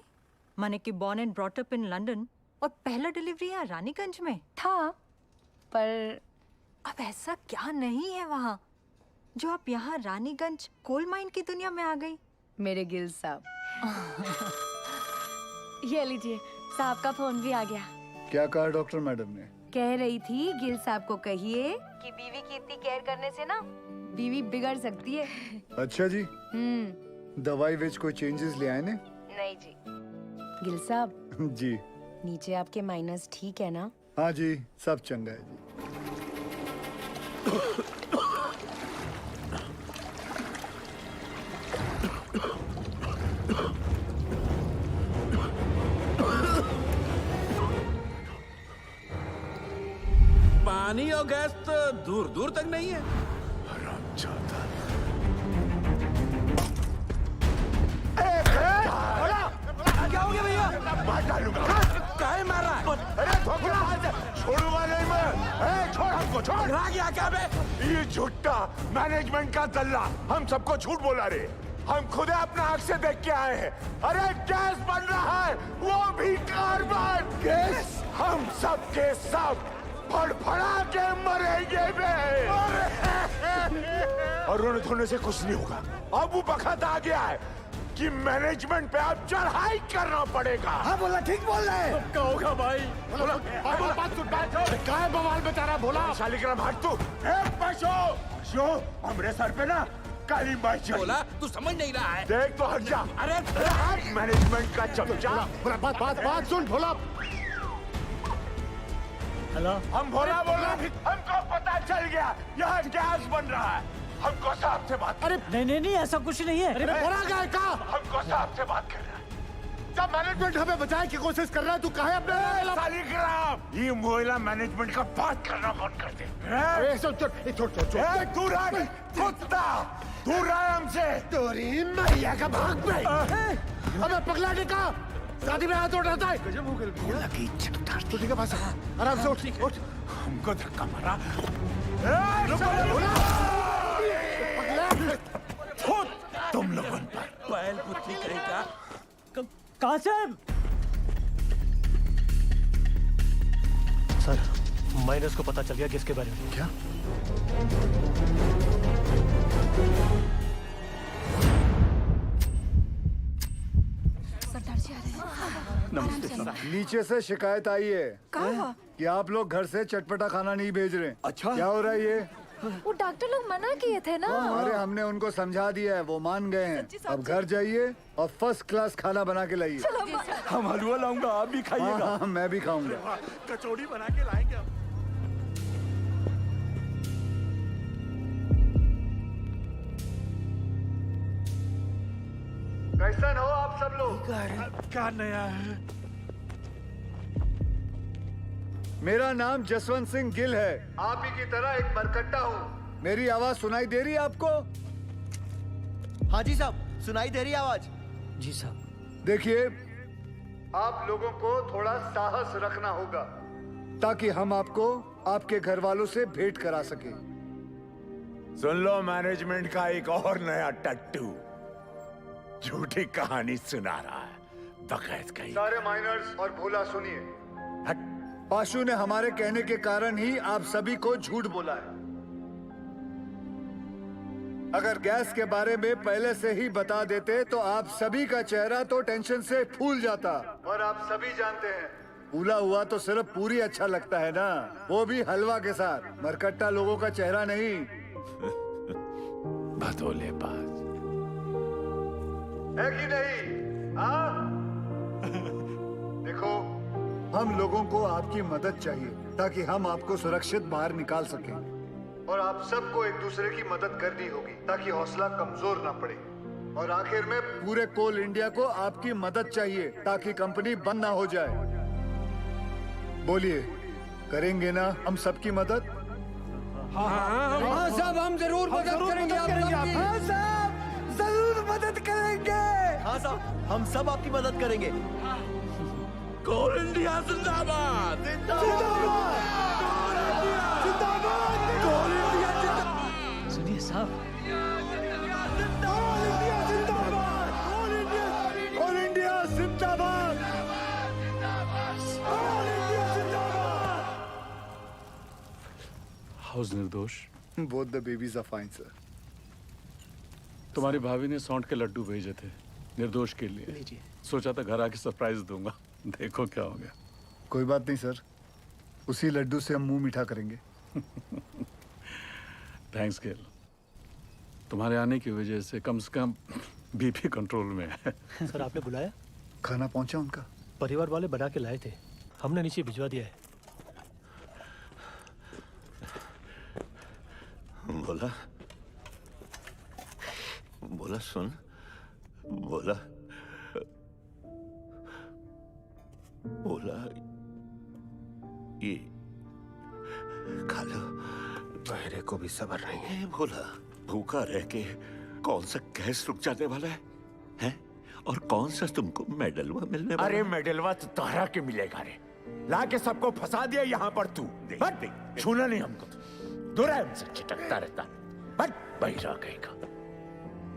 माने कि born and brought up in London और पहला डिलीवरी यहाँ रानीगंज में था, पर अब ऐसा क्या नहीं है वहाँ जो आप यहाँ रानीगंज कोल माइन की दुनिया में आ गई? मेरे गिल साहब। ये लीजिए, साहब का फोन भी आ गया। क्या कहा डॉक्टर मैडम ने? कह रही थी गिल साहब को कहिए कि बीवी की इतनी केयर करने से ना बीवी बिगड़ सकती है। अच्छा जी। दवाई विच कोई चेंजेस ले आए ने? नहीं जी। गिल साहब जी। नीचे आपके माइनस ठीक है ना? हाँ जी, सब चंगा है जी। पानी और गैस तो दूर दूर तक नहीं है। क्या हो गया भैया? मार डालूंगा। काहे मार रहा है? अरे धोखा छोड़ूंगा नहीं मैं। छोड़ हमको, छोड़। पकड़ा गया क्या बे? ये झूठा मैनेजमेंट का दल्ला हम सबको झूठ बोला रे। हम खुद अपना आंख से देख के आए हैं। अरे गैस बन रहा है, वो भी कार्बन गैस। हम सब के सब फड़फड़ा के मरेंगे बे। और रोने धोने से कुछ नहीं होगा। अब वो वक्त आ गया है कि मैनेजमेंट पे अब चढ़ाई करना पड़ेगा। हाँ बोला, ठीक बोल रहा है। क्या होगा भाई? बोला, बात सुन, क्या है बवाल बेचारा? बोला शालिग्राम हट तू। पशु हमरे सर पे ना काली माई चढ़ी। बोला तू समझ नहीं रहा है। देख तो हट जा। अरे मैनेजमेंट का चमचा। बात सुन भोला। हेलो, हम भोला बोला, हमको पता चल गया यहाँ गैस बन रहा है। हमको साहब से बात। अरे नहीं ऐसा कुछ नहीं है। अरे भोला गया का? हमको साहब से बात कर रहा है। जब मैनेजमेंट हमें बचाने की कोशिश कर रहा है, तू कहे अपने शालिग्राम? ये मोहल्ला मैनेजमेंट का बात करना बंद कर दे। छोड़ दूर हट कुत्ता, दूर रहा हमसे। तोरी मैया का भाग पे। अबे पगला का शादी में हाथ उठाता है। गजब हो गया की इज्जत उतारती। तो ठीक है, पास आराम से उठ। हमको धक्का मारा। तुम लोगों पर बैल पुत्री कहेगा। कहाँ साहब? सर, माइनस को पता चल गया किसके बारे में। क्या? सरदार जी आ रहे हैं। नमस्ते सर। नीचे से शिकायत आई है कि आप लोग घर से चटपटा खाना नहीं भेज रहे। अच्छा, क्या हो रहा है ये? वो डॉक्टर लोग मना किए थे ना। अरे हमने उनको समझा दिया है, वो मान गए हैं। अब घर जाइए और फर्स्ट क्लास खाना बना के लाइए। हम हलवा लाऊंगा, आप भी खाइएगा। हाँ, मैं भी खाऊंगा। कचौड़ी बना के लाएंगे। कैसन हो आप सब लोग? क्या नया है? मेरा नाम जसवंत सिंह गिल है। आप ही की तरह एक मरकट्टा हूँ। मेरी आवाज सुनाई दे रही है आपको? हाँ जी साहब, सुनाई दे रही है आवाज। जी साहब। देखिए, आप लोगों को थोड़ा साहस रखना होगा ताकि हम आपको आपके घर वालों से भेंट करा सके। सुन लो, मैनेजमेंट का एक और नया टट्टू झूठी कहानी सुना रहा है। बकैत कहीं। सारे माइनर्स और भोला सुनिए। पाशु ने हमारे कहने के कारण ही आप सभी को झूठ बोला है। अगर गैस के बारे में पहले से ही बता देते तो आप सभी का चेहरा तो टेंशन से फूल जाता। और आप सभी जानते हैं, फूला हुआ तो सिर्फ पूरी अच्छा लगता है ना, वो भी हलवा के साथ। मरकट्टा लोगों का चेहरा नहीं। भदोले बाज है कि नहीं? हाँ? देखो, हम लोगों को आपकी मदद चाहिए ताकि हम आपको सुरक्षित बाहर निकाल सकें। और आप सबको एक दूसरे की मदद करनी होगी ताकि हौसला कमजोर ना पड़े। और आखिर में पूरे कोल इंडिया को आपकी मदद चाहिए ताकि कंपनी बंद ना हो जाए। बोलिए, करेंगे ना हम सबकी मदद? हाँ साहब, हम जरूर मदद करेंगे। हाँ साहब, जरूर मदद करेंगे। हाँ साहब, हम सब आपकी मदद करेंगे। कोल इंडिया जिंदाबाद। सुनिए साहब, कोल इंडिया जिंदाबाद। हाउस निर्दोष। Both the babies are fine sir. तुम्हारी भाभी ने सौंठ के लड्डू भेजे थे निर्दोष के लिए। सोचा था घर आके सरप्राइज दूंगा, देखो क्या हो गया। कोई बात नहीं सर, उसी लड्डू से हम मुंह मीठा करेंगे। थैंक्स गेल, तुम्हारे आने की वजह से कम बीपी कंट्रोल में है। सर आपने बुलाया? खाना पहुंचा उनका? परिवार वाले बना के लाए थे, हमने नीचे भिजवा दिया है। बोला बोला सुन, बोला बोला ये खा बहरे को भी सब्र नहीं है। भोला, भूखा रह के कौन सा गैस रुक जाने वाला है? हैं? और कौन सा तुमको मेडलवा मिलने वाला? अरे मेडलवा तो तोहरा के मिलेगा रे। ला के सबको फंसा दिया यहाँ पर तू। हट, छूना नहीं हमको। दूर है हमसे, चिटकता रहता। हट, बहिरा कहेगा।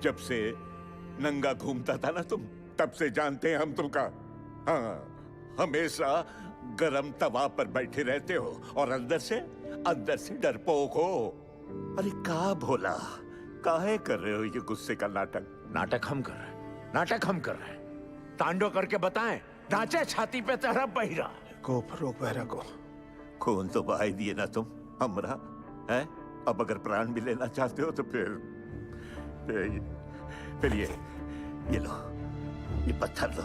जब से नंगा घूमता था ना तुम, तब से जानते हैं हम तुमका। हाँ, हमेशा गरम तवा पर बैठे रहते हो और अंदर से डरपोक हो। अरे का भोला, काहे कर रहे हो ये गुस्से का नाटक? नाटक हम कर रहे हैं, नाटक हम कर रहे हैं। तांडव करके बताएं, नाचे छाती पे तेरा बहिरा। रोक बहरा को। खून तो बहा दिए ना तुम हमरा, है? अब अगर प्राण भी लेना चाहते हो तो फिर ये लो, ये पत्थर लो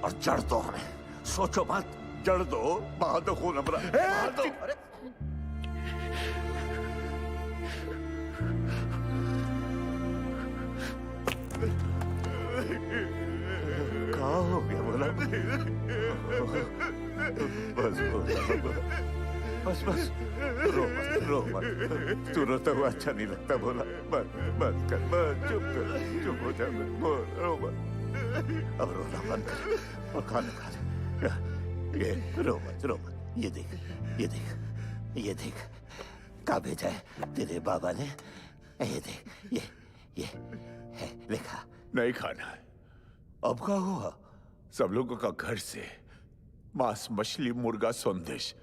और जड़ दो हमें। सोचो मत, जड़ दो, बहा दो खून हमरा, बहा दो। क्या हो गया बोला? बस रो मत। तू रोता हुआ अच्छा नहीं लगता भोला। बस कर, चुप हो जा, रो मत। अब रोना बंद कर और खाना खा ले। ये रो मत। ये देख क्या भेजा है तेरे बाबा ने। ये देख, ये है, लिखा। नहीं खाना है। अब क्या हुआ? सब लोगों का घर से मांस, मछली, मुर्गा, संदेश,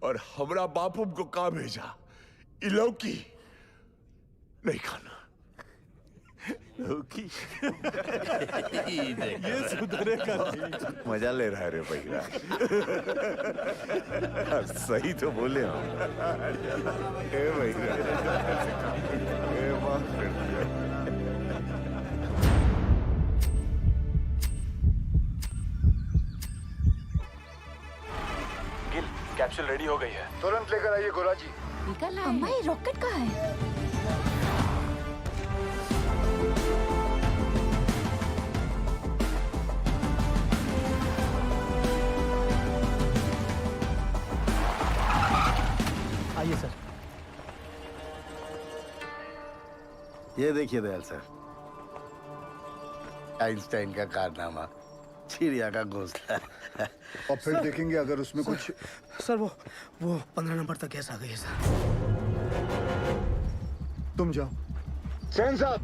और हमरा बापू को कहा भेजा? इलौकी नहीं खाना। लौकी ये सुधरेगा। मजा ले रहा है रे भैया। सही तो बोले हम। ए भैया, ए माफ कर दिया। कैप्सूल रेडी हो गई है। तुरंत लेकर आइए गोरा जी। निकल अम्मा, ये रॉकेट कहाँ है? आइए सर। ये देखिए दयाल सर, आइंस्टाइन का कारनामा, चिड़िया का घोंसला। और फिर देखेंगे अगर उसमें कुछ। सर वो 15 नंबर तक गैस आ गई है सर। तुम जाओ। सेन साहब,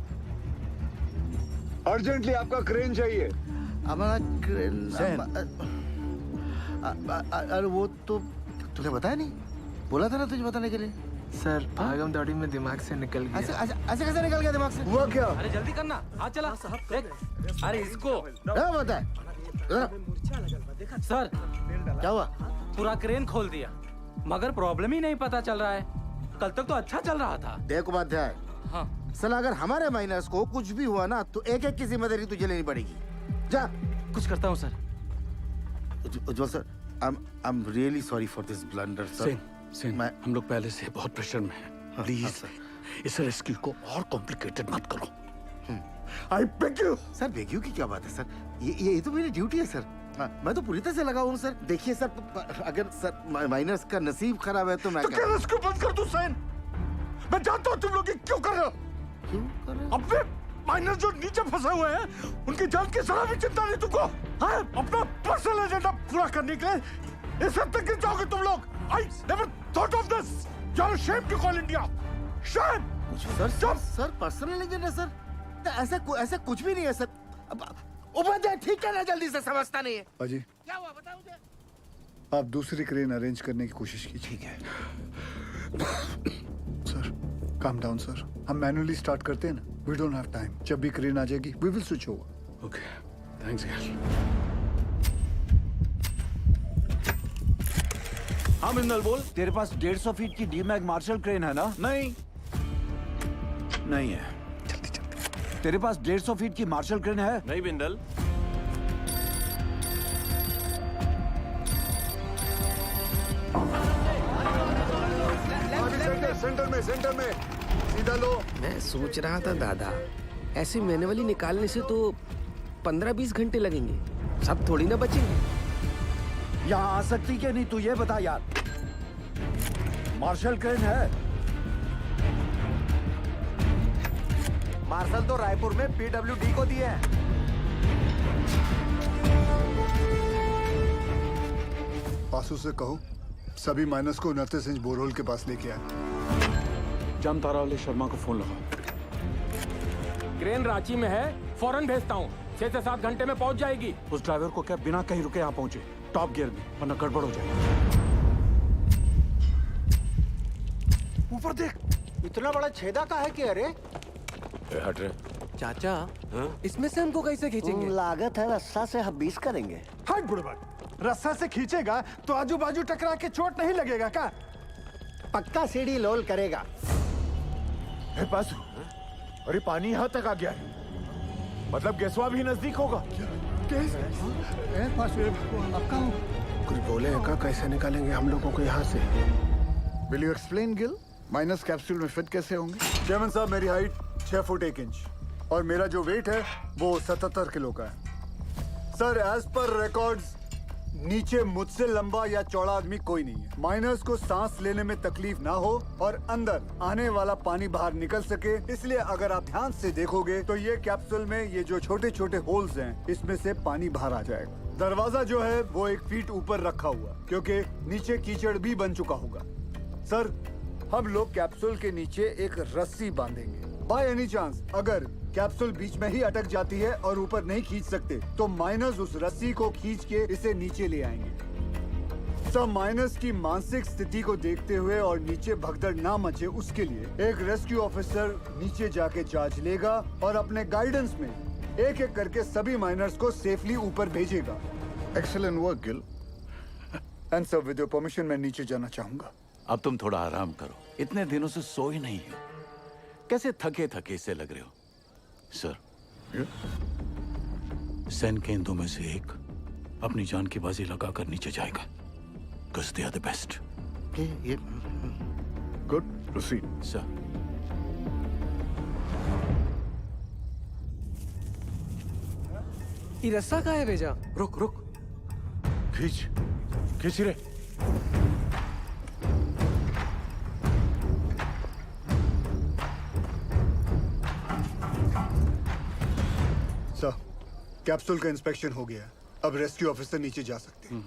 अर्जेंटली आपका क्रेन चाहिए। हमारा क्रेन। अरे वो तो तुझे बताया नहीं, बोला था ना तुझे बताने के लिए। सर भागम दौड़ी में दिमाग से निकल गया। ऐसे कैसे निकल गया दिमाग से? हुआ क्या? अरे जल्दी करना, हाथ चला। अरे इसको क्या बता है? सर क्या हुआ? पूरा क्रेन खोल दिया, मगर प्रॉब्लम ही नहीं पता चल रहा है। कल तक तो अच्छा चल रहा था। देख उपाध्याय, हाँ साला अगर हमारे माइनस को कुछ भी हुआ ना तो एक की जिम्मेदारी तुझे लेनी पड़ेगी। जा। कुछ करता हूँ sir. Ujjwal sir, I am really sorry for this blunder sir. Sen, हम लोग पहले से बहुत प्रेशर में हैं। प्लीज इस रेस्क्यू को और कॉम्प्लिकेटेड मत करो। I beg you. Sir beg you की क्या बात है सर? ये तो मेरी ड्यूटी है सर। मैं तो पूरी तरह से लगा हूँ सर। देखिए सर, अगर सर माइनस का नसीब खराब है तो मैं क्या रेस्क्यू बंद कर दूं सेन? मैं जानता हूँ तुम लोग ये क्यों कर रहे हो। क्यों कर रहे हो? अपने माइनस जो नीचे फंसे हुए हैं उनकी जान की जरा भी चिंता नहीं तुमको। हाँ? अपना पर्सनल एजेंडा पूरा करने के लिए इस हद तक गिर जाओगे तुम लोग। I never thought of this. You're ashamed to call India. Shame. Sir personal agenda sir? ऐसा कुछ भी नहीं है सर। उपाध्याय ठीक कहना, जल्दी से समझता नहीं है। अजी क्या हुआ बताओ मुझे। आप दूसरी क्रेन अरेंज करने की कोशिश कीजिए। ठीक है सर, काम डाउन सर। हम मैन्युअली स्टार्ट करते हैं ना। We don't have time. जब भी क्रेन आ जाएगी we will switch over. Okay, thanks यार। हाँ बिंदल बोल। तेरे पास 150 फीट की डीमैग मार्शल क्रेन है ना? नहीं है। तेरे पास 150 फीट की मार्शल क्रेन है? नहीं बिंदल। सेंटर में सीधा लो। मैं सोच रहा था दादा, ऐसे मैनुअली निकालने से तो 15-20 घंटे लगेंगे, सब थोड़ी ना बचेंगे। यहाँ आ सकती क्या नहीं तू ये बता यार। मार्शल क्रेन है पार्सल तो रायपुर में PWD को दिए हैं। पासू से कहो सभी माइनस को 29 इंच बोरहोल के पास लेके आए। जामतारा वाले शर्मा को फोन लगा। क्रेन रांची में है, फौरन भेजता हूँ। 6 से 7 घंटे में पहुँच जाएगी। उस ड्राइवर को क्या बिना कहीं रुके यहाँ पहुंचे, टॉप गियर में, वरना गड़बड़ हो जाएगी। ऊपर देख, इतना बड़ा छेदा का है कि अरे हट रहे चाचा इसमें से हमको कैसे खींचेंगे? लागत है रस्सा से हम 20 करेंगे। हट बुढ़बा, रस्सा से खींचेगा तो आजू बाजू टकरा के चोट नहीं लगेगा क्या? पक्का सीढ़ी लोल करेगा। हे पासू, अरे पानी यहाँ तक आ गया है, मतलब गैसवा भी नजदीक होगा। कुछ बोले का कैसे निकालेंगे हम लोगों को यहाँ से? Will you explain Gill? Minus capsule में फिट कैसे होंगे? चेयरमैन साहब, मेरी हाइट 6 फुट 1 इंच और मेरा जो वेट है वो 77 किलो का है। सर, एज पर रिकॉर्ड्स नीचे मुझसे लंबा या चौड़ा आदमी कोई नहीं है। माइनर्स को सांस लेने में तकलीफ ना हो और अंदर आने वाला पानी बाहर निकल सके, इसलिए अगर आप ध्यान से देखोगे तो ये कैप्सूल में ये जो छोटे छोटे होल्स हैं, इसमें से पानी बाहर आ जाएगा। दरवाजा जो है वो 1 फीट ऊपर रखा हुआ, क्योंकि नीचे कीचड़ भी बन चुका होगा। सर, हम लोग कैप्सूल के नीचे एक रस्सी बांधेंगे। बाय एनी चांस अगर कैप्सूल बीच में ही अटक जाती है और ऊपर नहीं खींच सकते, तो माइनर्स उस रस्सी को खींच के इसे नीचे ले आएंगे। सब माइनर्स की मानसिक स्थिति को देखते हुए और नीचे भगदड़ ना मचे, उसके लिए एक रेस्क्यू ऑफिसर नीचे जाके चार्ज लेगा और अपने गाइडेंस में एक एक करके सभी माइनर्स को सेफली ऊपर भेजेगा। Excellent work Gill. And sir, with your permission मैं नीचे जाना चाहूंगा। अब तुम थोड़ा आराम करो, इतने दिनों से सोए नहीं हो, कैसे थके थके से लग रहे हो। सर, सेन के इन दो में से एक अपनी जान की बाजी लगाकर नीचे जाएगा, because they are the best. Good, proceed sir. ये रस्सा कहाँ है भेजा? रुक रुक, खींच खींच रे। सर, कैप्सूल का इंस्पेक्शन हो गया, अब रेस्क्यू ऑफिसर नीचे जा सकते हैं।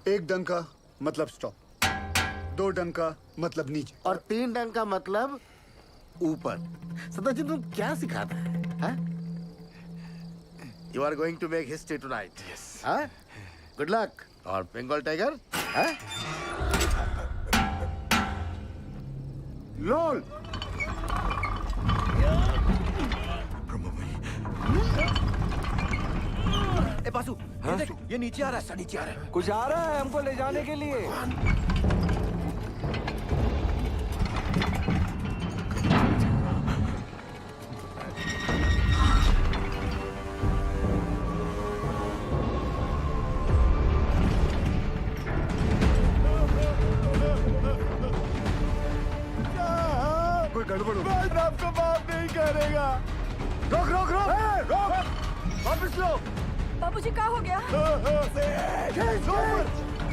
1 डंका मतलब स्टॉप, 2 डंका मतलब नीचे, और 3 डंका मतलब ऊपर। सदाजी, तुम क्या सिखाता है? You are going to make history tonight. Yes. Good luck. और बंगाल टाइगर? लोल। ए बासु, ये देख, ये नीचे आ रहा है, नीचे आ रहा है। कुछ आ रहा है हमको ले जाने के लिए। कोई गड़बड़ हो। मैं आपको माफ नहीं करेगा। रोक रोक रोक, रोक, वापस लो। बाबूजी, क्या हो गया?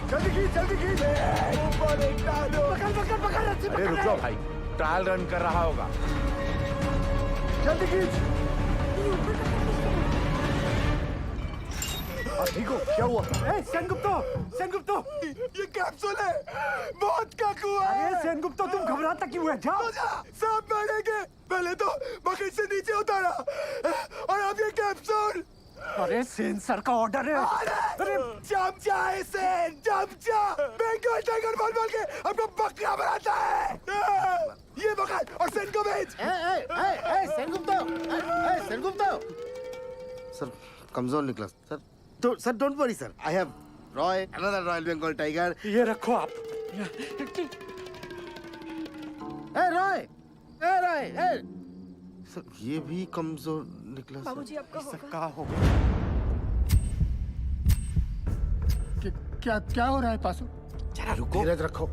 जल्दी खींच, जल्दी खींच। ऊपर एक डालो। पकड़ पकड़ पकड़, रस्सी अरे पकड़। रुक जाओ भाई, ट्रायल रन कर रहा होगा। जल्दी खींच। ठीक हो, क्या हुआ? सेनगुप्तो, ये कैप्सूल है, मौत का कुआं। अरे सेनगुप्तो, तुम घबराता क्यों है? जाओ। सब मरेंगे। पहले तो बकेट से नीचे उतारा और अब ये कैप्सूल। अरे सेन सर का ऑर्डर है। अरे चमचा है सेन, चमचा। बंगाल टाइगर बोल बोल के अपना बकरा बनाता है। ये बकरा और सेन को भेज। सेनगुप्तो। सर, कमजोर निकला सर। तो sir, don't worry sir, I have Roy, another royal Bengal tiger. ये रखो आप। रॉय, सर, ये भी कमजोर निकला। बाबूजी, आपका होगा। क्या हो रहा है पासु? जरा रुको, धीरज रखो।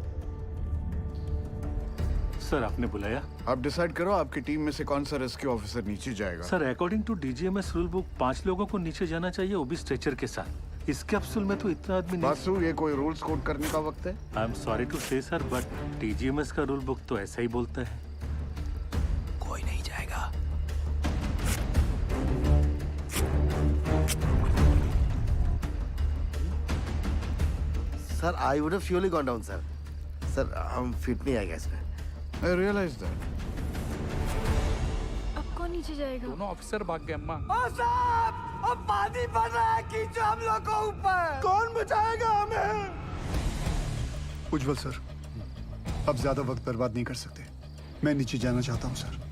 सर, आपने बुलाया? आप डिसाइड करो आपकी टीम में से कौन सा रेस्क्यू ऑफिसर नीचे जाएगा। Sir, according to DGMS rule book 5 लोगों को नीचे जाना चाहिए, वो भी स्ट्रेचर के साथ। इस कैप्सूल में तो इतना आदमी नहीं। बासु, ये कोई रूल्स कोड करने का वक्त है? आई एम सॉरी टू से सर, बट डीजीएमएस का रूल बुक तो ऐसा ही बोलता है। कोई नहीं जाएगा। Sir I would have surely gone down sir. Sir हम फिट नहीं आएगा इसमें। I realize that. अब कौन नीचे जाएगा? दोनों ऑफिसर भाग गए अम्मा। ओ साहब, अब पानी बढ़ रहा है, खींचो हम लोग को ऊपर। कौन बचाएगा हमें? उज्जवल सर, अब ज्यादा वक्त बर्बाद नहीं कर सकते। मैं नीचे जाना चाहता हूँ sir.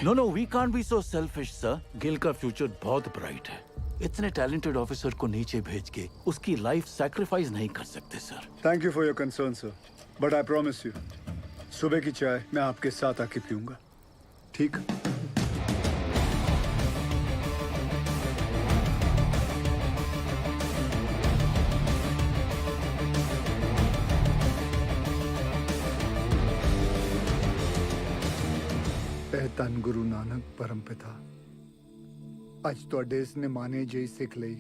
No, we can't be so selfish, sir. Gill का फ्यूचर बहुत ब्राइट है। इतने टैलेंटेड ऑफिसर को नीचे भेज के उसकी लाइफ सैक्रिफाइस नहीं कर सकते sir. Thank you for your concern sir, but I promise you सुबह की चाय मैं आपके साथ आके पीऊंगा, ठीक? ਧੰਨ ਗੁਰੂ ਨਾਨਕ ਪਰਮ ਪਿਤਾ, ਅੱਜ ਤੁਹਾਡੇ ਇਸ ਨਿਮਾਣੇ ਜਿਹੀ ਸਿੱਖ ਲਈ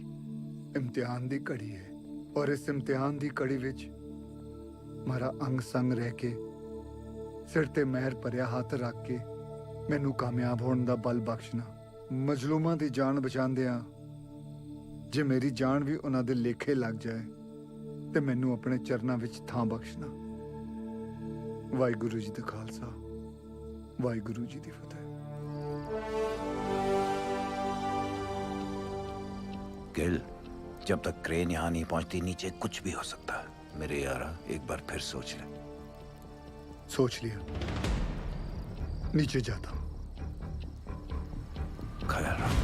ਇਮਤਿਹਾਨ ਦੀ ਘੜੀ ਹੈ ਔਰ ਇਸ ਇਮਤਿਹਾਨ ਦੀ ਘੜੀ ਵਿੱਚ ਮਾਰਾ ਅੰਗ ਸੰਗ ਰਹਿ ਕੇ ਸਿਰ ਤੇ ਮਹਿਰ ਭਰਿਆ ਹੱਥ ਰੱਖ ਕੇ ਮੈਨੂੰ ਕਾਮਯਾਬ ਹੋਣ ਦਾ ਬਲ ਬਖਸ਼ਣਾ। ਮਜ਼ਲੂਮਾਂ ਦੀ ਜਾਨ ਬਚਾਉਂਦਿਆਂ ਜੇ ਮੇਰੀ ਜਾਨ ਵੀ ਉਹਨਾਂ ਦੇ ਲੇਖੇ ਲੱਗ ਜਾਏ ਤੇ ਮੈਨੂੰ ਆਪਣੇ ਚਰਨਾਂ ਵਿੱਚ ਥਾਂ ਬਖਸ਼ਣਾ। ਵਾਹਿਗੁਰੂ ਜੀ ਦਾ ਖਾਲਸਾ, वाहिगुरु जी दी फतेह। गिल, जब तक क्रेन यहाँ नहीं पहुंचती नीचे कुछ भी हो सकता है। मेरे यारा एक बार फिर सोच ले। सोच लिया, नीचे जाता हूँ। ख्याल रख।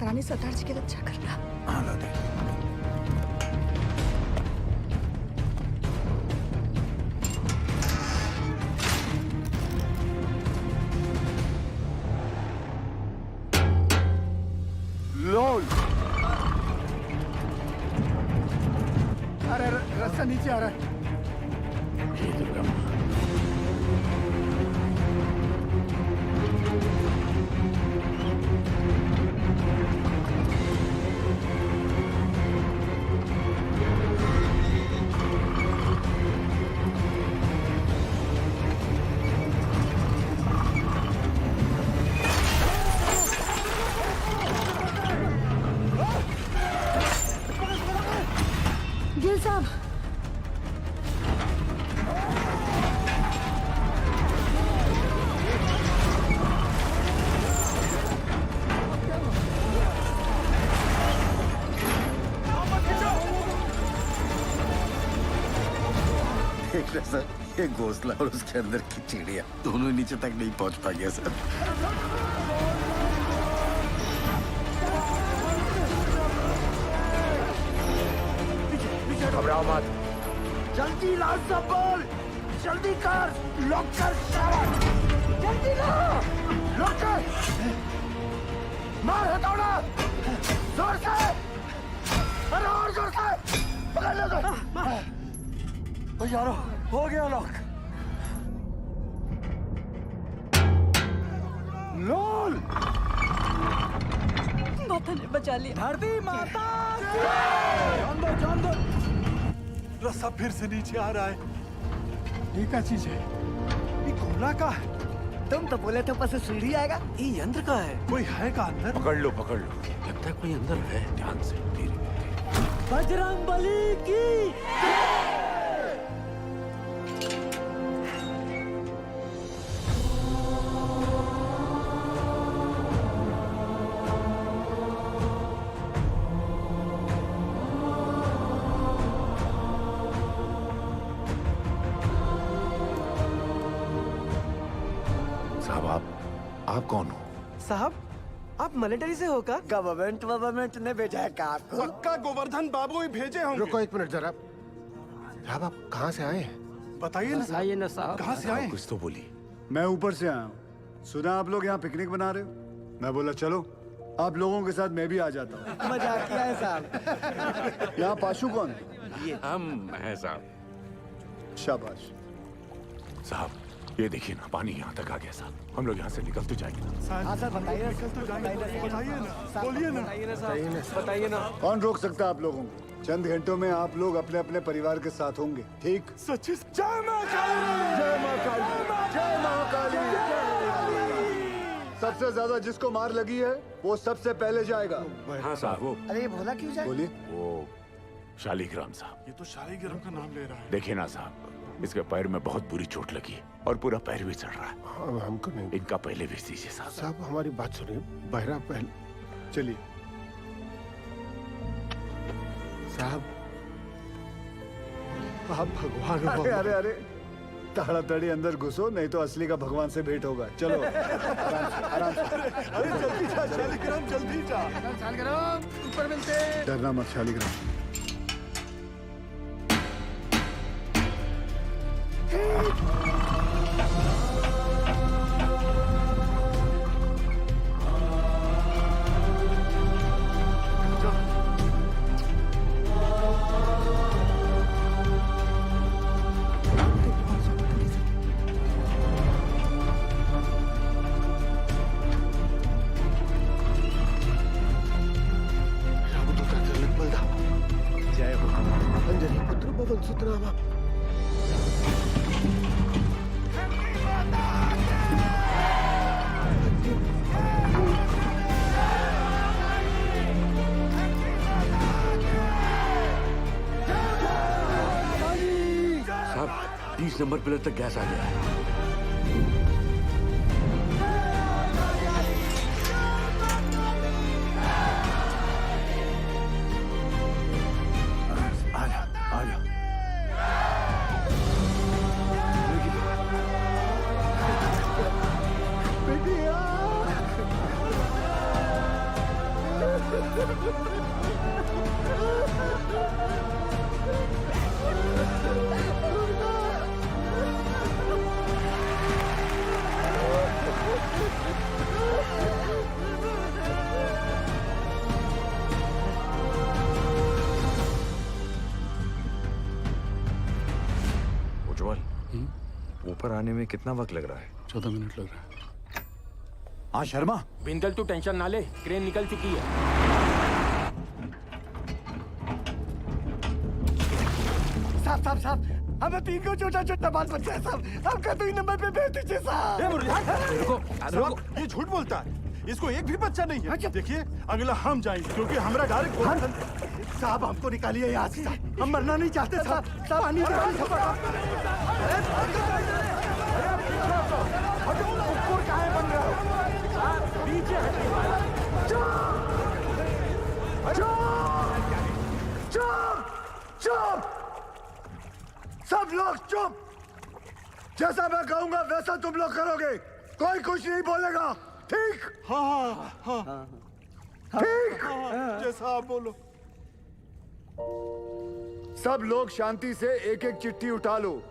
रानी सरदार जी की रक्षा करना। हाँ लादे। लोल। अरे रास्ता नीचे आ रहा है। गिल साहब, देख रहे सर, ये घोंसला और उसके अंदर की चिड़िया दोनों नीचे तक नहीं पहुंच पाएंगे सर। घबराओ मत। जल्दी ला सब बोल, जल्दी कर, लॉक कर शाबाश, जल्दी ला, लॉक कर, मार हथौड़ा, जोर से, अरे और जोर से, पकड़ लो तो। ओ यारो, हो गया लॉक। लोल, माता ने बचा लिया। धरती माता जान दो, जान दो। रास्ता फिर से नीचे आ रहा है। ये क्या चीज है? ये गोला का है। तुम तो बोले थे ऊपर से सीढ़ी आएगा। ये यंत्र का है। कोई है का अंदर? पकड़ लो, पकड़ लो। लगता है कोई अंदर है। ध्यान से, धीरे धीरे। बजरंग बली की आप कौन हो? साहब, आप मिलिट्री से हो का? गवर्नमेंट ने भेजा है का आपको? पक्का गोवर्धन बाबू ही भेजे होंगे। रुको एक मिनट जरा। साहब आप कहाँ से आए हैं? बताइए ना साहब। कहाँ से आए? कुछ तो बोली। मैं ऊपर से आया हूँ। सुना आप लोग यहाँ पिकनिक बना रहे हो? मैं बोला चलो, आप लोगों के साथ मैं भी आ जाता हूँ। मजाक किया है साहब। यहाँ पाशु कौन? हम हैं साहब। शाबाश। साहब, ये देखिए ना, पानी यहाँ तक आ गया साहब। हम लोग यहाँ से निकल तो जाएंगे ना? हाँ सर, बताइए निकल तो जाएंगे। बताइए ना, बोलिए ना। बताइए ना साहब, बताइए ना। कौन रोक सकता है आप लोगों को? चंद घंटों में आप लोग अपने अपने परिवार के साथ होंगे, ठीक? सच्ची जय मां काली, जय मां काली, जय महाकाली। सबसे ज्यादा जिसको मार लगी है वो सबसे पहले जाएगा। हाँ साहब वो अरे ये भोला क्यों जाए? बोलिए। वो शालिग्राम साहब। ये तो शालिग्राम का नाम ले रहा है। देखिए ना साहब, इसके पैर में बहुत बुरी चोट लगी है और पूरा पैर भी चढ़ रहा है। हमको नहीं। इनका पहले भेज दीजिए साहब। साहब हमारी बात सुनिए, बहरा पहले चलिए साहब, आप भगवान हो। अरे अरे अरे, ताड़ाताड़ी अंदर घुसो, नहीं तो असली का भगवान से भेंट होगा। चलो आराम से, आराम से। अरे जल्दी जा शालिग्राम, जल्दी जा। शालिग्राम ऊपर मिलते। डरना मत शालिग्राम। जय हो अंजनी पुत्र पवन सुतनामा। साहब 30 नंबर पिलर तक गैस आ गया है। उज्जवल, ऊपर आने में कितना वक्त लग रहा है? 14 मिनट लग रहा है। हाँ शर्मा, बिंदल तू टेंशन ना ले, क्रेन निकल चुकी है। साहब साहब साहब, हमें 3 को छोटा छोटा बाल बच्चा है साहब, आपका 2 नंबर पे भेज दीजिए साहब। ये झूठ बोलता है, इसको एक भी बच्चा नहीं है। देखिए अगला हम जाएंगे क्योंकि हमारा डायरेक्ट साहब हमको निकालिए यहाँ से, हम मरना नहीं चाहते साहब। पानी चुप! सब लोग चुप! जैसा मैं कहूंगा वैसा तुम लोग करोगे, कोई कुछ नहीं बोलेगा, ठीक? हाँ हाँ हाँ ठीक? जैसा आप बोलो। सब लोग शांति से एक एक चिट्ठी उठा लो,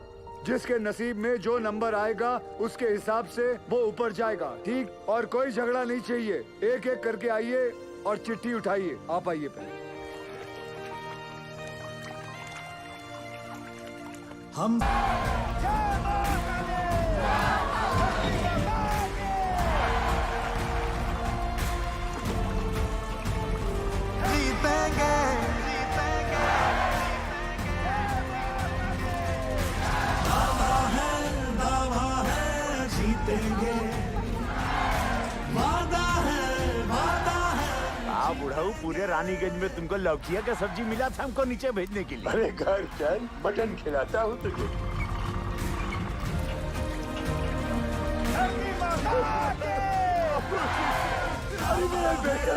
जिसके नसीब में जो नंबर आएगा उसके हिसाब से वो ऊपर जाएगा, ठीक? और कोई झगड़ा नहीं चाहिए, एक एक करके आइए और चिट्ठी उठाइए। आप आइए पहले। हम जीतेंगे, दावा है जीतेंगे, वादा है। बुढ़ाऊ, पूरे रानीगंज में तुमको लौकिया का सब्जी मिला था हमको नीचे भेजने के लिए। अरे घर चल, मटन खिलाता हूँ तुझे। अरे मेरा बेटा,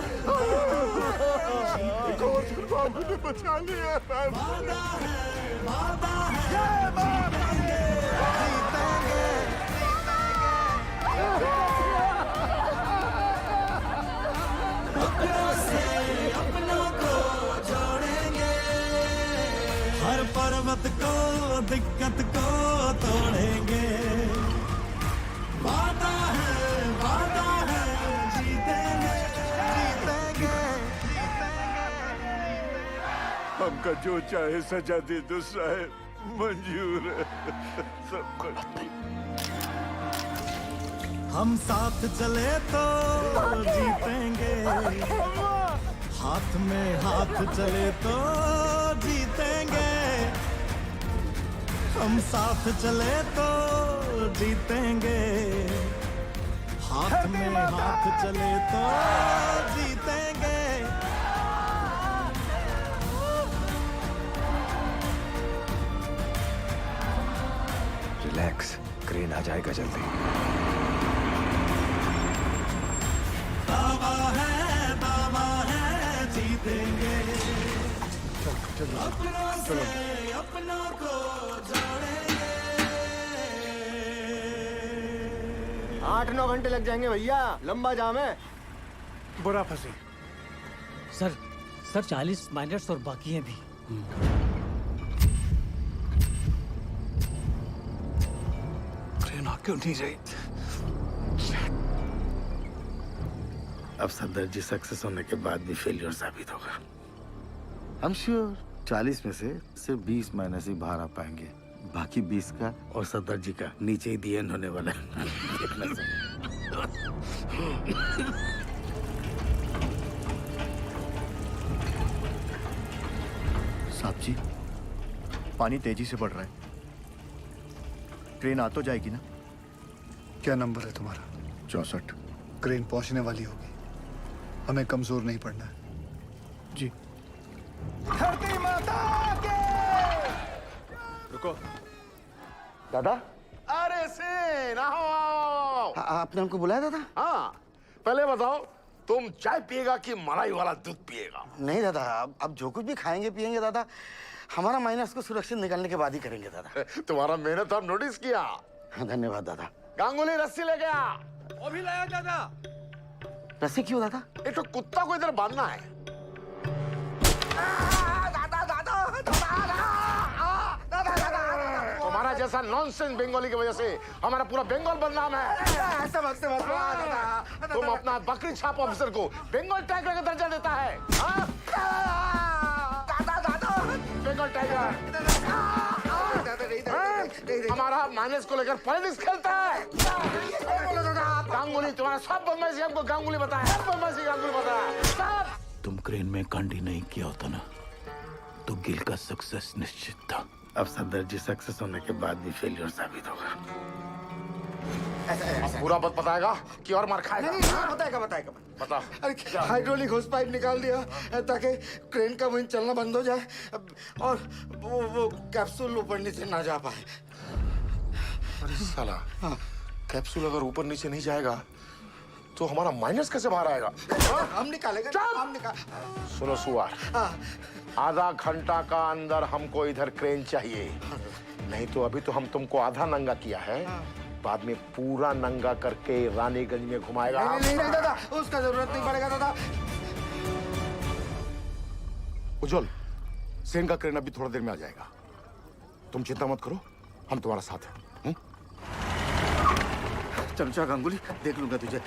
बाबू ने बचा लिया। अपनों को जोड़ेंगे, हर पर्वत को दिक्कत को तोड़ेंगे, वादा है जीतेंगे, जीतेंगे। हमका जो चाहे सजा दे दो साहब, मंजूर है सब कुछ। हम साथ चले तो जीतेंगे, हाथ में हाथ चले तो जीतेंगे, हम साथ चले तो जीतेंगे, हाथ में हाथ चले तो जीतेंगे। रिलैक्स, क्रेन आ जाएगा जल्दी। दावा है जीतेंगे। अपनों से अपनों को जोड़ेंगे। 8-9 घंटे लग जाएंगे भैया, लंबा जाम है। बुरा फंसी। सर 40 माइनर्स और बाकी हैं भी। ट्रेन आ क्यों नहीं रही? अब सदर जी सक्सेस होने के बाद भी फेलियर साबित होगा। हम श्योर 40 में से सिर्फ 20 माइनस ही बाहर आ पाएंगे, बाकी 20 का और सदर जी का नीचे ही दी एंड होने वाला है। साहब जी, पानी तेजी से बढ़ रहा है, ट्रेन आ तो जाएगी ना? क्या नंबर है तुम्हारा? 64। क्रेन पहुंचने वाली होगी, हमें कमजोर नहीं पड़ना है। जी। धरती माता के। रुको दादा। अरे सेन, आओ आओ। आपने हमको बुलाया दादा? हाँ, पहले बताओ तुम चाय पिएगा कि मलाई वाला दूध पिएगा? नहीं दादा, अब जो कुछ भी खाएंगे पिएंगे दादा, हमारा माइनस को सुरक्षित निकालने के बाद ही करेंगे दादा। तुम्हारा मेहनत हम नोटिस किया। हाँ, धन्यवाद दादा। गांगुली रस्सी ले गया। वो भी लाया दादा। रस्सी क्यों दादा? एक तो कुत्ता को इधर बांधना है। तुम्हारा जैसा नॉनसेंस बंगाली की वजह से हमारा पूरा बंगाल बदनाम है। तुम अपना बकरी छाप ऑफिसर को बंगाल टाइगर का दर्जा देता है। बंगाल टाइगर हमारा माइनस को लेकर पॉलिटिक्स खेलता है। गांगुली तुम्हारा सब बदमाशी हमको गांगुली बताया, सब बदमाशी गांगुली बताया सब। तुम क्रेन में कांडी नहीं किया होता ना तो गिल का सक्सेस निश्चित था। अब सदर जी सक्सेस होने के बाद भी फेलियर साबित होगा। पूरा बात बताएगा कि और मार खाएगा? नहीं, बताएगा। बता। अरे हाइड्रोलिक होस पाइप निकाल दिया ताकि क्रेन का वहीं चलना बंद हो जाए और वो कैप्सूल ऊपर नीचे ना जा पाए। अरे साला, कैप्सूल अगर ऊपर नीचे नहीं जाएगा तो हमारा माइनस कैसे बाहर आएगा? हम निकालेंगे। सुनो सुअर, आधा घंटा का अंदर हमको इधर क्रेन चाहिए, नहीं तो अभी तो हम तुमको आधा नंगा किया है, बाद में पूरा नंगा करके रानीगंज में घुमाएगा। नहीं दादा, उसका जरूरत नहीं पड़ेगा दादा। उज्जवल, सेन का क्रेन अभी थोड़ा देर में आ जाएगा, तुम चिंता मत करो, हम तुम्हारा साथ हैं। चमचा गांगुली, देख लूंगा तुझे।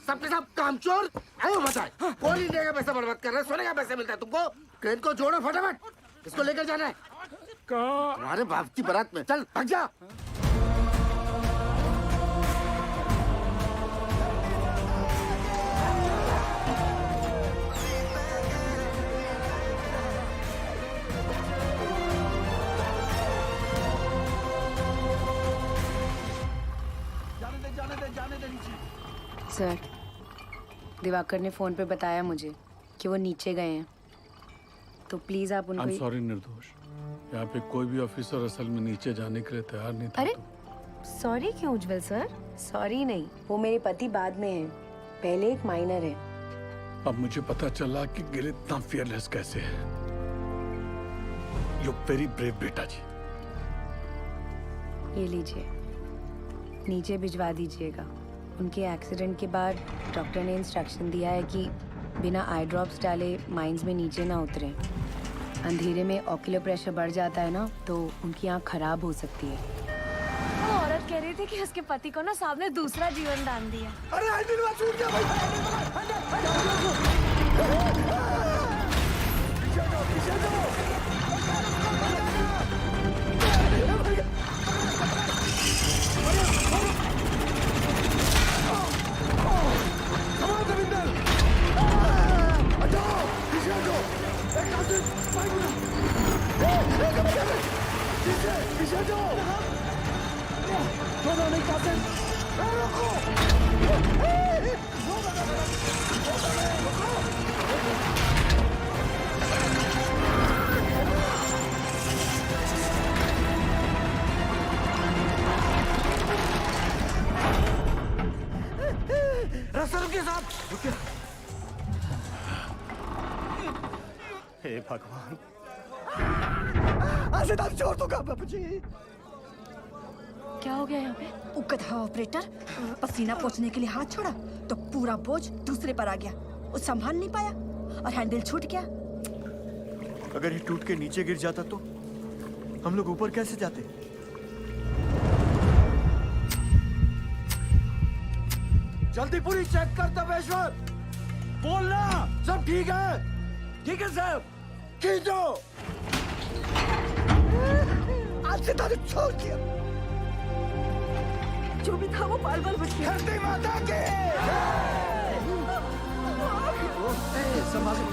सबके सब कामचोर आयो बताए, कौन इंडिया का पैसा बर्बाद कर रहा है? सोने का पैसा मिलता है तुमको? क्रेन को जोड़ो फटाफट, किसको लेकर जाना है? तुम्हारे बाप की बारात में, चल भाग जा। सर, दिवाकर ने फोन पे बताया मुझे कि वो नीचे गए हैं, तो प्लीज आप उनको। I'm sorry निर्दोष, यहाँ पे कोई भी ऑफिसर असल में नीचे जाने के लिए तैयार नहीं था। अरे सॉरी क्यों उज्जवल सर? सॉरी नहीं, वो मेरे पति बाद में है, पहले एक माइनर है। अब मुझे पता चला कि गिल इतना फियरलेस कैसे है। यू वेरी ब्रेव बेटा जी। ये लीजिए, नीचे भिजवा दीजिएगा। उनके एक्सीडेंट के बाद डॉक्टर ने इंस्ट्रक्शन दिया है कि बिना आई ड्रॉप्स डाले माइंस में नीचे ना उतरें। अंधेरे में ऑक्यूलर प्रेशर बढ़ जाता है ना, तो उनकी आँख खराब हो सकती है। वो औरत कह रही थी कि उसके पति को ना साहब ने दूसरा जीवन दान दिया। अरे आइडिल छूट गया भाई। रास्ता रुकिए साहब, रुकिए। हे भगवान, आसेदार छोड़ दूंगा बाबूजी। क्या हो गया यहाँ पे? उकथा ऑपरेटर पसीना पोंछने के लिए हाथ छोड़ा तो पूरा बोझ दूसरे पर आ गया। वो संभाल नहीं पाया और हैंडल छूट गया। अगर ये टूट के नीचे गिर जाता तो हम लोग ऊपर कैसे जाते? जल्दी पूरी चेक कर तपेश्वर, बोलना सब ठीक है? ठीक है साहब, खींचो। आज से तारीफ छोड़ दिया। जो भी था वो बाल बाल बच गया। धरती माता के संभालो।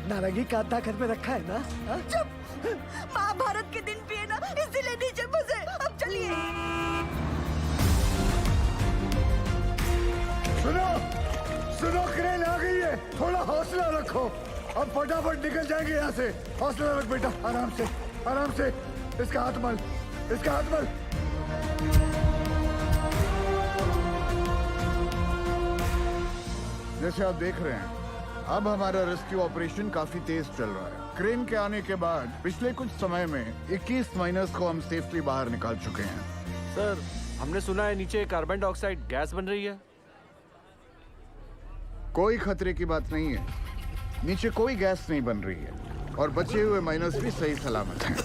नारंगी कांता घर में रखा है ना? चुप, महाभारत के दिन पिए ना, इसीलिए नीचे फंसे। अब चलिए। सुनो सुनो, क्रेन आ गई है, थोड़ा हौसला रखो। अब फटाफट निकल जाएंगे यहाँ से। हौसला रख बेटा, आराम से आराम से। इसका हाथ मल, इसका हाथ मल। जैसे आप देख रहे हैं, अब हमारा रेस्क्यू ऑपरेशन काफी तेज चल रहा है। क्रेन के आने के बाद पिछले कुछ समय में 21 माइनर्स को हम सेफली बाहर निकाल चुके हैं। सर, हमने सुना है नीचे कार्बन डाइऑक्साइड गैस बन रही है। कोई खतरे की बात नहीं है, नीचे कोई गैस नहीं बन रही है और बचे हुए माइनर्स भी सही सलामत हैं।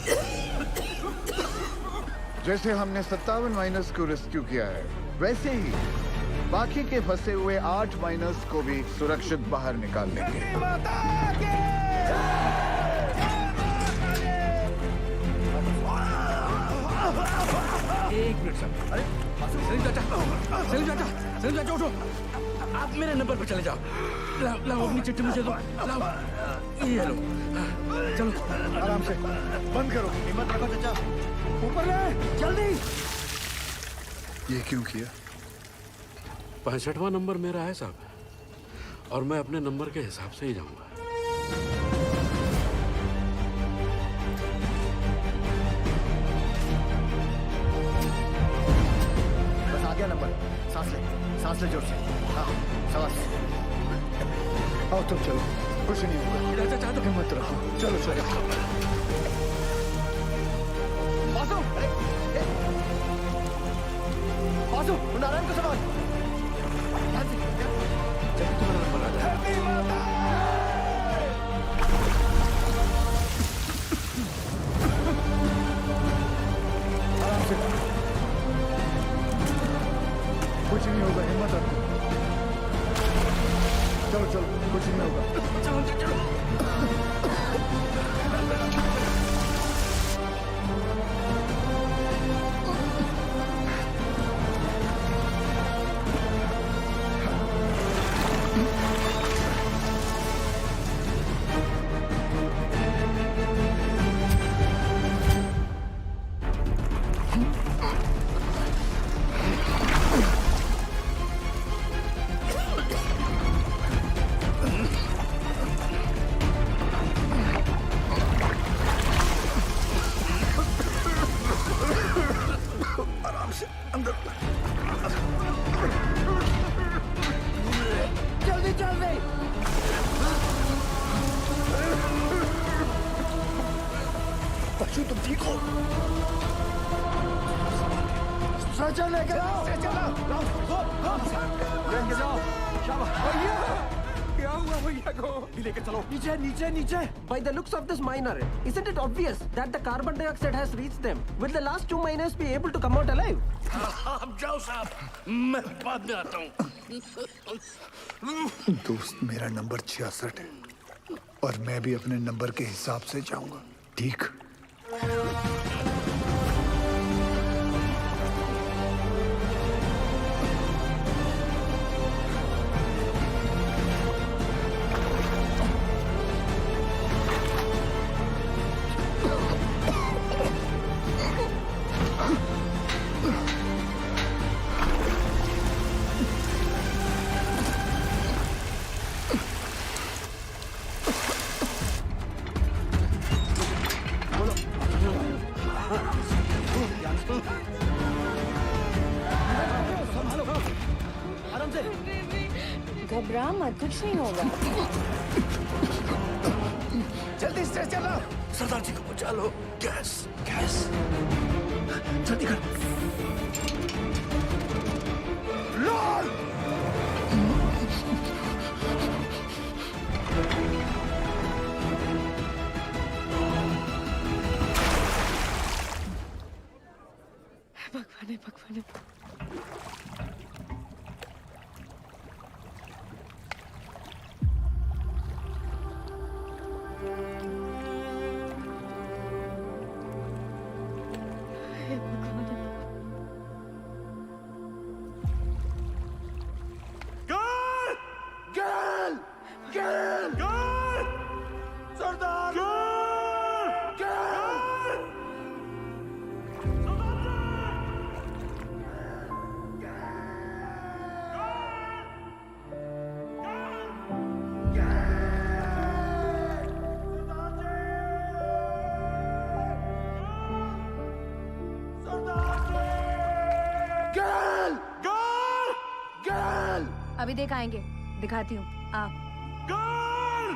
जैसे हमने 57 माइनर्स को रेस्क्यू किया है, वैसे ही बाकी के फंसे हुए 8 माइनर्स को भी सुरक्षित बाहर निकाल लेंगे। एक मिनट सर। अरे सलीम चाचा, सलीम चाचा, सलीम चाचा उठो। आप मेरे नंबर पर चले जाओ। लाओ लाओ अपनी चिट्ठी मुझे दो। लाओ ये लो। चलो आराम से, बंद करो। हिम्मत रखो चाचा, ऊपर ले, जल्दी। ये क्यों किया? 65वां नंबर मेरा है साहब, और मैं अपने नंबर के हिसाब से ही जाऊंगा। बस आ गया नंबर। सांस ले जोर से। हाँ, सांस। आओ तुम चलो, कुछ नहीं होगा। चाचा तो हिम्मत रखो, चलो चलो। बासु, बासु, नारायण को संभाल। जब तुम्हारा नंबर आ जाए। आराम से, कुछ नहीं होगा, हिम्मत रखो। चलो चलो, कुछ नहीं होगा। चलो चलो। जल्दी जल्दी। बच्चू तुम ठीक हो? सचा लेके आओ। लेके जाओ। भैया, क्या हुआ भैया को? लेके चलो। नीचे नीचे नीचे। By the looks of this miner, isn't it obvious that the carbon dioxide has reached them? Will the last 2 miners be able to come out alive? आप जाओ साहब, मैं बाद में आता हूँ। दोस्त, मेरा नंबर 66 है और मैं भी अपने नंबर के हिसाब से जाऊंगा, ठीक? घबरा मत, कुछ नहीं होगा। जल्दी से चलो। सरदार जी को बचा लो। गैस गैस जल्दी कर। लॉर्ड भगवान भगवान। Girl! Girl! Girl! सरदार! Girl! Girl! Girl! Girl! Girl! अभी देख आएंगे, दिखाती हूँ। आ Girl!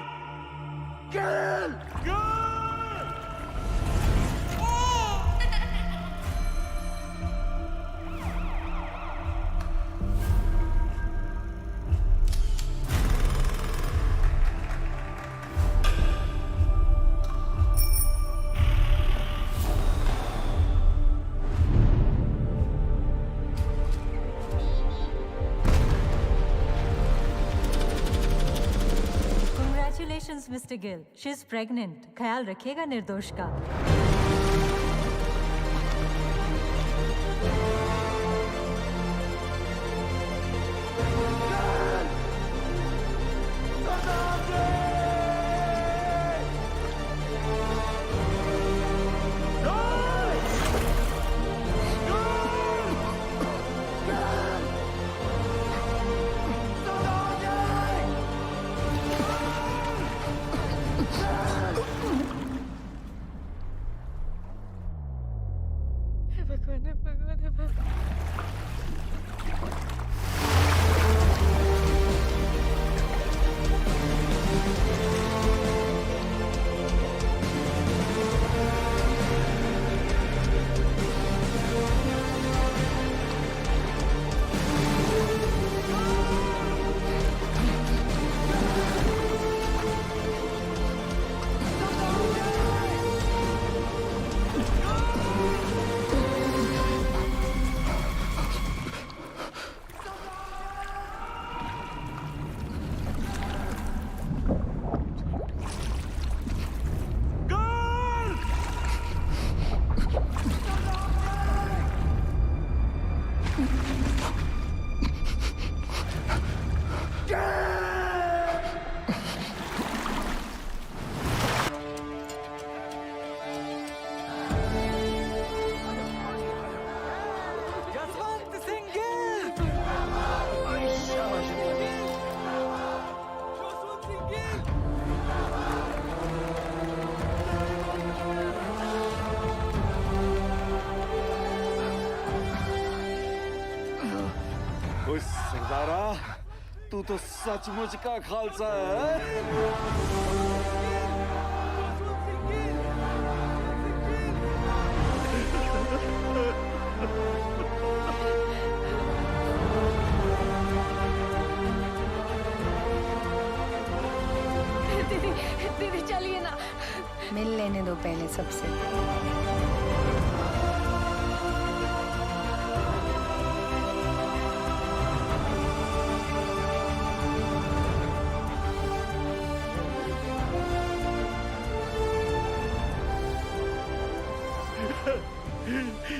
Girl! Girl! Congratulations, Mr. Gill. She's pregnant. ख्याल रखिएगा निर्दोष का। सरदारा, तू तो सचमुच का खालसा है। दीदी, दीदी चलिए ना। मिल लेने दो पहले सबसे।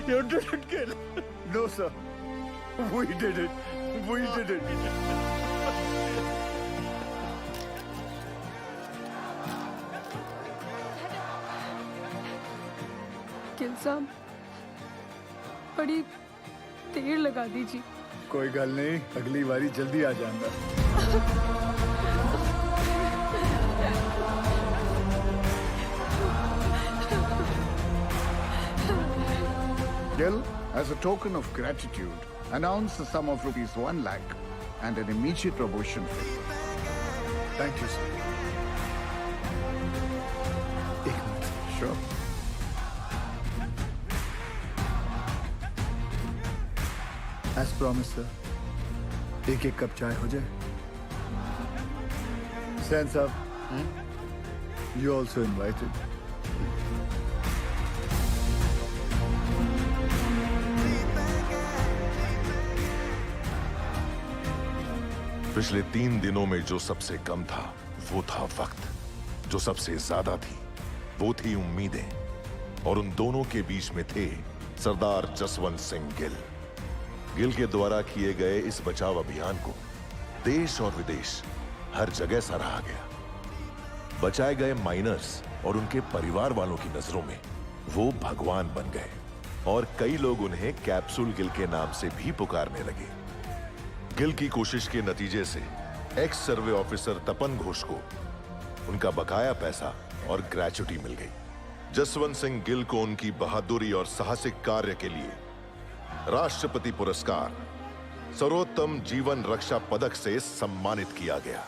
You didn't kill. No, sir. We did it. We did it. Gill साहब, बड़ी देर लगा दीजिए। कोई गल नहीं, अगली बारी जल्दी आ जाऊंगा। Gill, as a token of gratitude, announce the sum of rupees 1 lakh and an immediate promotion for you. Thank you, sir. एक minute. Sure. As promised, sir. एक कप चाय हो जाए. Sen साहब, you also invited. पिछले 3 दिनों में जो सबसे कम था वो था वक्त. जो सबसे ज्यादा थी वो थी उम्मीदें. और उन दोनों के बीच में थे सरदार जसवंत सिंह गिल. गिल के द्वारा किए गए इस बचाव अभियान को देश और विदेश हर जगह सराहा गया. बचाए गए माइनर्स और उनके परिवार वालों की नजरों में वो भगवान बन गए और कई लोग उन्हें कैप्सूल गिल के नाम से भी पुकारने लगे. गिल की कोशिश के नतीजे से एक्स सर्वे ऑफिसर तपन घोष को उनका बकाया पैसा और ग्रेच्युटी मिल गई. जसवंत सिंह गिल को उनकी बहादुरी और साहसिक कार्य के लिए राष्ट्रपति पुरस्कार सर्वोत्तम जीवन रक्षा पदक से सम्मानित किया गया.